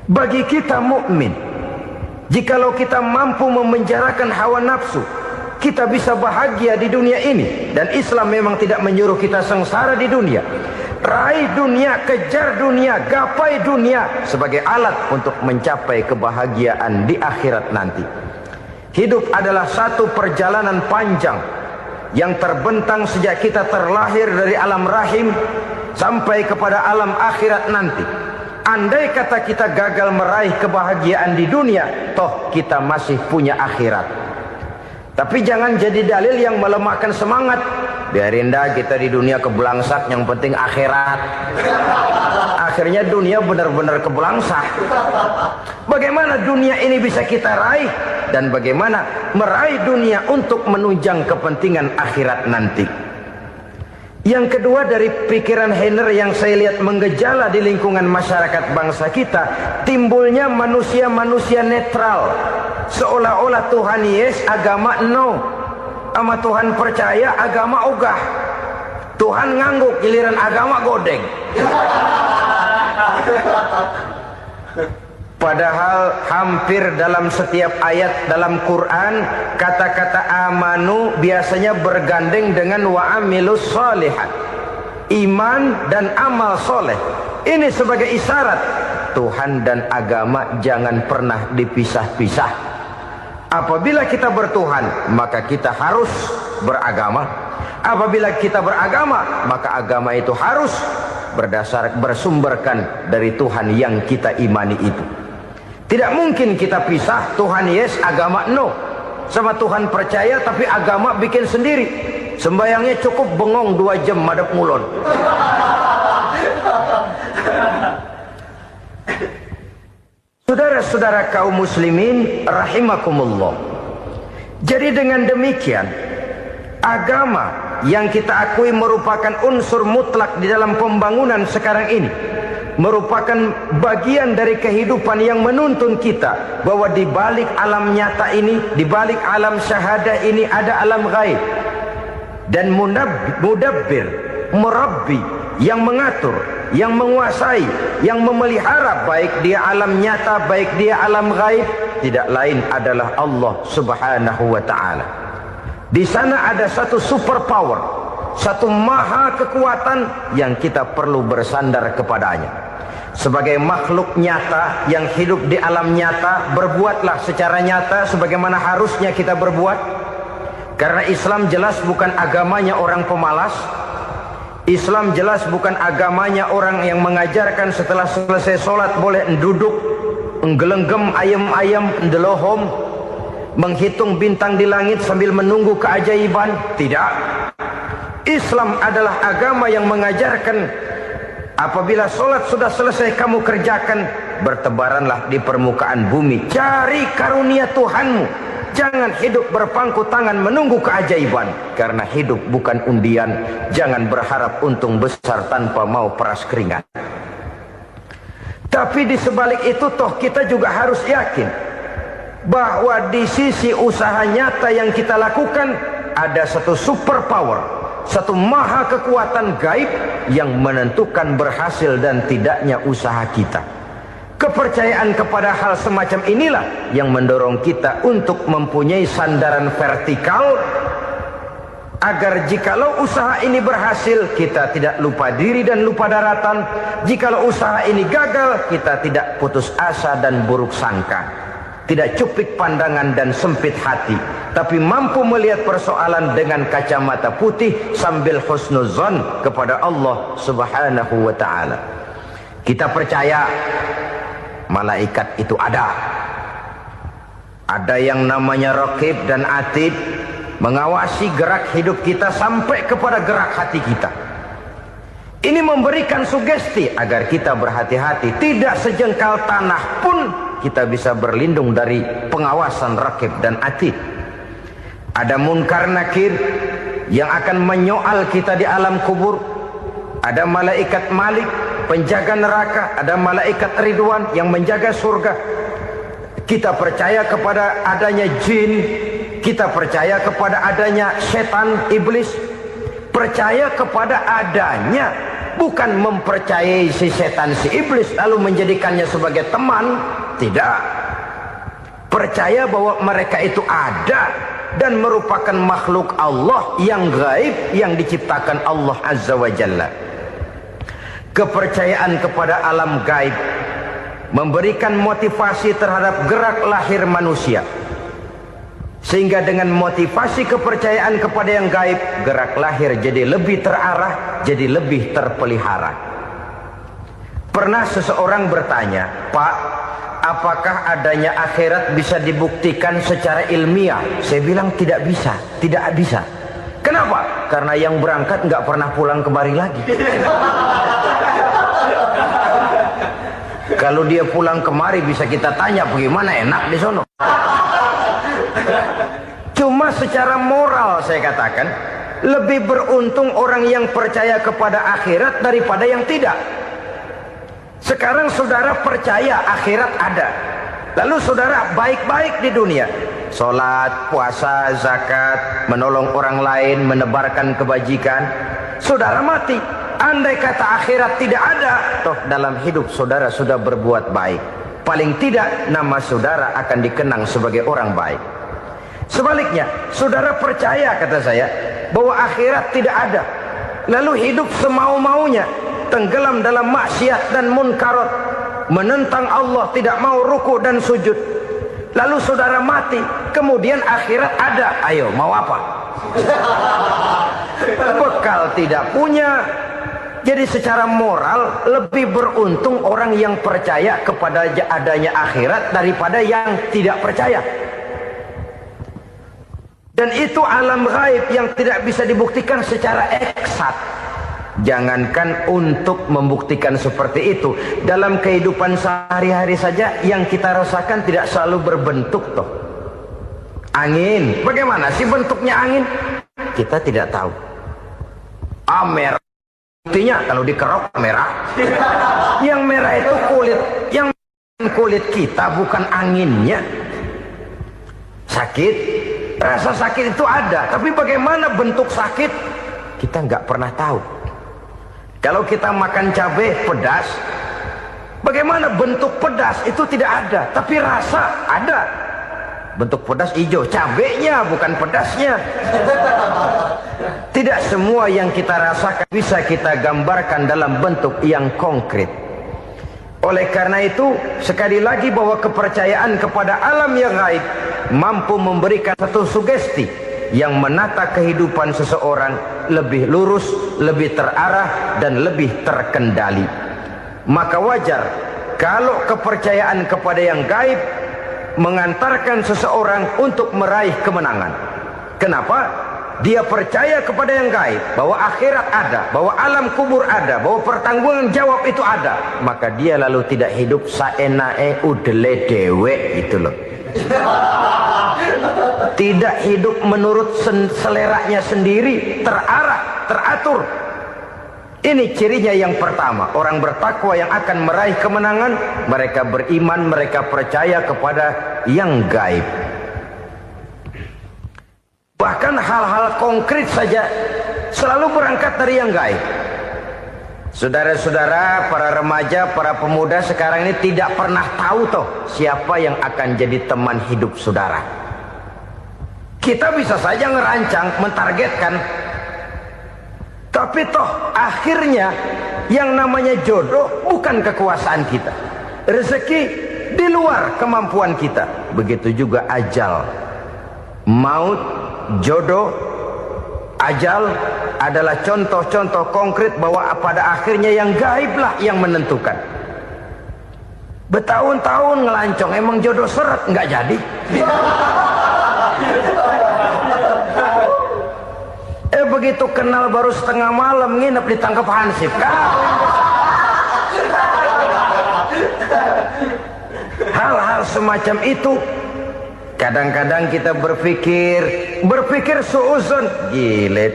Bagi kita mukmin, jikalau kita mampu memenjarakan hawa nafsu, kita bisa bahagia di dunia ini. Dan Islam memang tidak menyuruh kita sengsara di dunia. Raih dunia, kejar dunia, gapai dunia sebagai alat untuk mencapai kebahagiaan di akhirat nanti. Hidup adalah satu perjalanan panjang yang terbentang sejak kita terlahir dari alam rahim sampai kepada alam akhirat nanti. Andai kata kita gagal meraih kebahagiaan di dunia, toh kita masih punya akhirat. Tapi jangan jadi dalil yang melemahkan semangat. Biarin dah kita di dunia kebelangsak, yang penting akhirat. Akhirnya dunia benar-benar kebelangsak. Bagaimana dunia ini bisa kita raih, dan bagaimana meraih dunia untuk menunjang kepentingan akhirat nanti. Yang kedua, dari pikiran Heiner yang saya lihat menggejala di lingkungan masyarakat bangsa kita, timbulnya manusia-manusia netral. Seolah-olah Tuhan yes, agama no. Sama Tuhan percaya, agama ogah. Tuhan ngangguk, giliran agama godeng. Padahal hampir dalam setiap ayat dalam Quran, kata-kata amanu biasanya bergandeng dengan wa amilus sholihat. Iman dan amal soleh. Ini sebagai isyarat Tuhan dan agama jangan pernah dipisah-pisah. Apabila kita bertuhan, maka kita harus beragama. Apabila kita beragama, maka agama itu harus bersumberkan dari Tuhan yang kita imani itu. Tidak mungkin kita pisah, Tuhan yes, agama no. sama Tuhan percaya tapi agama bikin sendiri. Sembayangnya cukup bengong 2 jam madep ngulon. Saudara-saudara kaum muslimin rahimakumullah. Jadi dengan demikian, agama yang kita akui merupakan unsur mutlak di dalam pembangunan sekarang ini, merupakan bagian dari kehidupan yang menuntun kita bahwa di balik alam nyata ini, di balik alam syahadah ini ada alam gaib. Dan mudabbir, murabbi, yang mengatur, yang menguasai, yang memelihara baik dia alam nyata, baik dia alam gaib, tidak lain adalah Allah Subhanahu wa ta'ala. Di sana ada satu super power, satu maha kekuatan yang kita perlu bersandar kepadanya. Sebagai makhluk nyata yang hidup di alam nyata, berbuatlah secara nyata sebagaimana harusnya kita berbuat. Karena Islam jelas bukan agamanya orang pemalas. Islam jelas bukan agamanya orang yang mengajarkan setelah selesai sholat boleh duduk, nggelenggem ayam-ayam, ndelohom, menghitung bintang di langit sambil menunggu keajaiban. Tidak. Islam adalah agama yang mengajarkan apabila sholat sudah selesai kamu kerjakan, bertebaranlah di permukaan bumi, cari karunia Tuhanmu. Jangan hidup berpangku tangan menunggu keajaiban. Karena hidup bukan undian. Jangan berharap untung besar tanpa mau peras keringat. Tapi di sebalik itu toh kita juga harus yakin bahwa di sisi usaha nyata yang kita lakukan ada satu super power, satu maha kekuatan gaib yang menentukan berhasil dan tidaknya usaha kita. Kepercayaan kepada hal semacam inilah yang mendorong kita untuk mempunyai sandaran vertikal, agar jikalau usaha ini berhasil, kita tidak lupa diri dan lupa daratan. Jikalau usaha ini gagal, kita tidak putus asa dan buruk sangka, tidak cupik pandangan dan sempit hati, tapi mampu melihat persoalan dengan kacamata putih sambil husnuzon kepada Allah Subhanahu wa ta'ala. Kita percaya malaikat itu ada. Ada yang namanya raqib dan atid, mengawasi gerak hidup kita sampai kepada gerak hati kita. Ini memberikan sugesti agar kita berhati-hati. Tidak sejengkal tanah pun kita bisa berlindung dari pengawasan raqib dan atid. Ada munkar nakir yang akan menyoal kita di alam kubur. Ada malaikat Malik, penjaga neraka. Ada malaikat Ridwan yang menjaga surga. Kita percaya kepada adanya jin. Kita percaya kepada adanya setan, iblis. Percaya kepada adanya, bukan mempercayai si setan, si iblis lalu menjadikannya sebagai teman. Tidak. Percaya bahwa mereka itu ada dan merupakan makhluk Allah yang gaib, yang diciptakan Allah Azza wa Jalla. Kepercayaan kepada alam gaib memberikan motivasi terhadap gerak lahir manusia, sehingga dengan motivasi kepercayaan kepada yang gaib, gerak lahir jadi lebih terarah, jadi lebih terpelihara. Pernah seseorang bertanya, "Pak, apakah adanya akhirat bisa dibuktikan secara ilmiah?" Saya bilang tidak bisa, tidak bisa. Kenapa? Karena yang berangkat nggak pernah pulang kembali lagi. Kalau dia pulang kemari bisa kita tanya bagaimana enak di sono. Cuma secara moral saya katakan, lebih beruntung orang yang percaya kepada akhirat daripada yang tidak. Sekarang saudara percaya akhirat ada, lalu saudara baik-baik di dunia, sholat, puasa, zakat, menolong orang lain, menebarkan kebajikan. Saudara mati, andai kata akhirat tidak ada, toh dalam hidup saudara sudah berbuat baik. Paling tidak nama saudara akan dikenang sebagai orang baik. Sebaliknya, saudara percaya, kata saya, bahwa akhirat tidak ada, lalu hidup semau-maunya, tenggelam dalam maksiat dan munkarat, menentang Allah, tidak mau ruku dan sujud. Lalu saudara mati, kemudian akhirat ada. Ayo, mau apa? Bekal tidak punya. Jadi secara moral lebih beruntung orang yang percaya kepada adanya akhirat daripada yang tidak percaya. Dan itu alam gaib yang tidak bisa dibuktikan secara eksat. Jangankan untuk membuktikan seperti itu, dalam kehidupan sehari-hari saja yang kita rasakan tidak selalu berbentuk toh. Angin, bagaimana sih bentuknya angin? Kita tidak tahu. Merah, buktinya kalau dikerok merah. Yang merah itu kulit, yang kulit kita bukan anginnya. Sakit, rasa sakit itu ada, tapi bagaimana bentuk sakit kita nggak pernah tahu. Kalau kita makan cabai pedas, bagaimana bentuk pedas itu tidak ada, tapi rasa ada. Bentuk pedas hijau, cabenya bukan pedasnya. Tidak semua yang kita rasakan bisa kita gambarkan dalam bentuk yang konkret. Oleh karena itu, sekali lagi bahwa kepercayaan kepada alam yang gaib mampu memberikan satu sugesti yang menata kehidupan seseorang lebih lurus, lebih terarah, dan lebih terkendali. Maka wajar kalau kepercayaan kepada yang gaib mengantarkan seseorang untuk meraih kemenangan. Kenapa? Dia percaya kepada yang gaib, bahwa akhirat ada, bahwa alam kubur ada, bahwa pertanggungan jawab itu ada. Maka dia lalu tidak hidup saenae udele dewe, itu loh. Tidak hidup menurut seleranya sendiri, terarah, teratur. Ini cirinya yang pertama. Orang bertakwa yang akan meraih kemenangan, mereka beriman, mereka percaya kepada yang gaib. Bahkan hal-hal konkret saja selalu berangkat dari yang gaib. Saudara-saudara, para remaja, para pemuda sekarang ini tidak pernah tahu toh siapa yang akan jadi teman hidup saudara. Kita bisa saja ngerancang, mentargetkan, tapi toh akhirnya yang namanya jodoh bukan kekuasaan kita. Rezeki di luar kemampuan kita. Begitu juga ajal, maut, jodoh, ajal adalah contoh-contoh konkret bahwa pada akhirnya yang gaiblah yang menentukan. Bertahun-tahun ngelancong, emang jodoh seret nggak jadi. Begitu kenal baru setengah malam nginep ditangkap hansip. Hal-hal semacam itu kadang-kadang kita berpikir suuzon, gilet,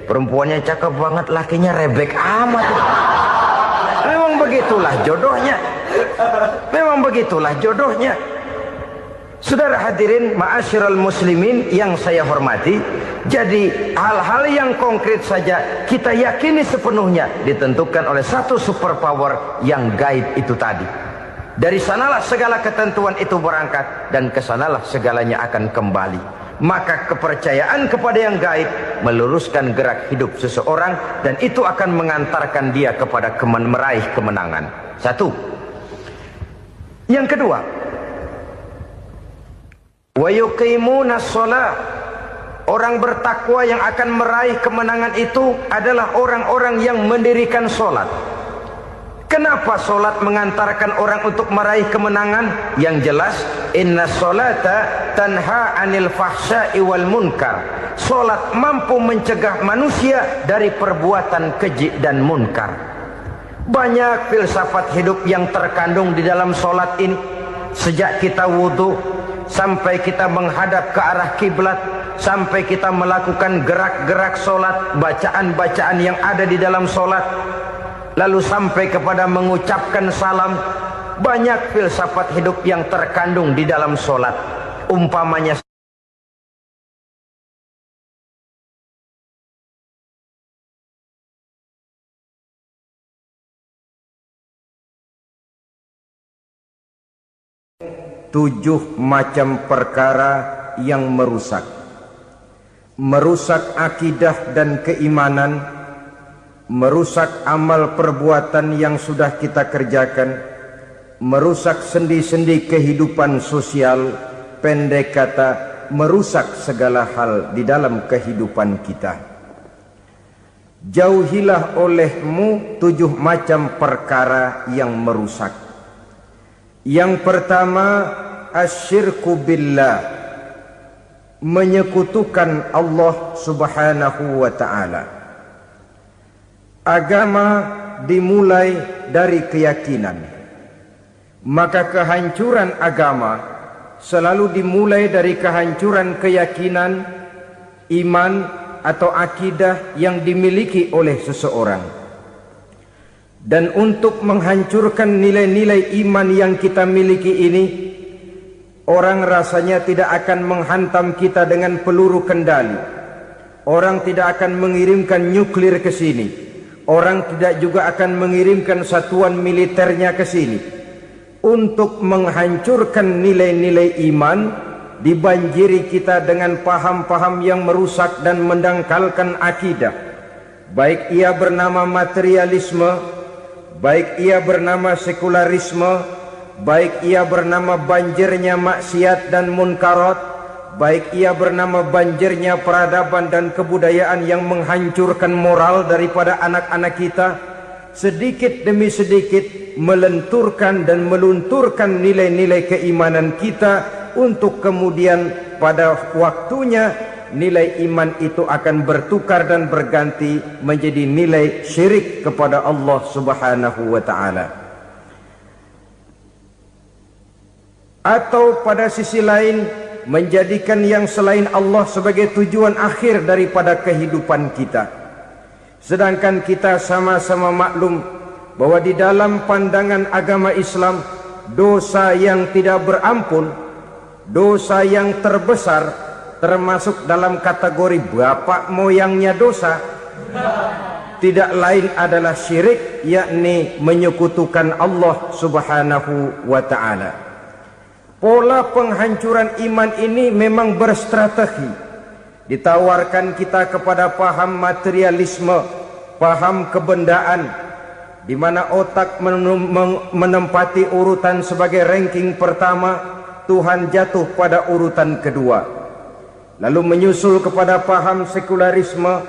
perempuannya cakep banget, lakinya rebek amat. Memang begitulah jodohnya. Memang begitulah jodohnya. Saudara hadirin ma'asyiral muslimin yang saya hormati, jadi hal-hal yang konkret saja kita yakini sepenuhnya ditentukan oleh satu superpower yang gaib itu tadi. Dari sanalah segala ketentuan itu berangkat, dan kesanalah segalanya akan kembali. Maka kepercayaan kepada yang gaib meluruskan gerak hidup seseorang, dan itu akan mengantarkan dia kepada meraih kemenangan. Satu. Yang kedua, wa yuqimuna shalah. Orang bertakwa yang akan meraih kemenangan itu adalah orang-orang yang mendirikan sholat. Kenapa sholat mengantarkan orang untuk meraih kemenangan? Yang jelas, inna sholata tanha anil fahsya'i wal munkar. Sholat mampu mencegah manusia dari perbuatan keji dan munkar. Banyak filsafat hidup yang terkandung di dalam sholat ini. Sejak kita wudhu, sampai kita menghadap ke arah kiblat, sampai kita melakukan gerak-gerak sholat, bacaan-bacaan yang ada di dalam sholat, lalu sampai kepada mengucapkan salam. Banyak filsafat hidup yang terkandung di dalam sholat. Umpamanya tujuh macam perkara yang merusak akidah dan keimanan, merusak amal perbuatan yang sudah kita kerjakan, merusak sendi-sendi kehidupan sosial, pendek kata merusak segala hal di dalam kehidupan kita. Jauhilah olehmu tujuh macam perkara yang merusak. Yang pertama, asyirku billah, menyekutukan Allah Subhanahu wa ta'ala. Agama dimulai dari keyakinan, maka kehancuran agama selalu dimulai dari kehancuran keyakinan, iman atau akidah yang dimiliki oleh seseorang. Dan untuk menghancurkan nilai-nilai iman yang kita miliki ini, orang rasanya tidak akan menghantam kita dengan peluru kendali. Orang tidak akan mengirimkan nuklir ke sini. Orang tidak juga akan mengirimkan satuan militernya ke sini untuk menghancurkan nilai-nilai iman, dibanjiri kita dengan paham-paham yang merusak dan mendangkalkan akidah, baik ia bernama materialisme, baik ia bernama sekularisme, baik ia bernama banjirnya maksiat dan munkarat, baik ia bernama banjirnya peradaban dan kebudayaan yang menghancurkan moral daripada anak-anak kita, sedikit demi sedikit melenturkan dan melunturkan nilai-nilai keimanan kita, untuk kemudian pada waktunya nilai iman itu akan bertukar dan berganti menjadi nilai syirik kepada Allah Subhanahu wa ta'ala. Atau pada sisi lain, menjadikan yang selain Allah sebagai tujuan akhir daripada kehidupan kita. Sedangkan kita sama-sama maklum bahwa di dalam pandangan agama Islam, dosa yang tidak berampun, dosa yang terbesar, termasuk dalam kategori bapak moyangnya dosa, tidak lain adalah syirik, yakni menyekutukan Allah Subhanahu wa ta'ala. Pola penghancuran iman ini memang berstrategi. Ditawarkan kita kepada paham materialisme, paham kebendaan, di mana otak menempati urutan sebagai ranking pertama, Tuhan jatuh pada urutan kedua. Lalu menyusul kepada paham sekularisme,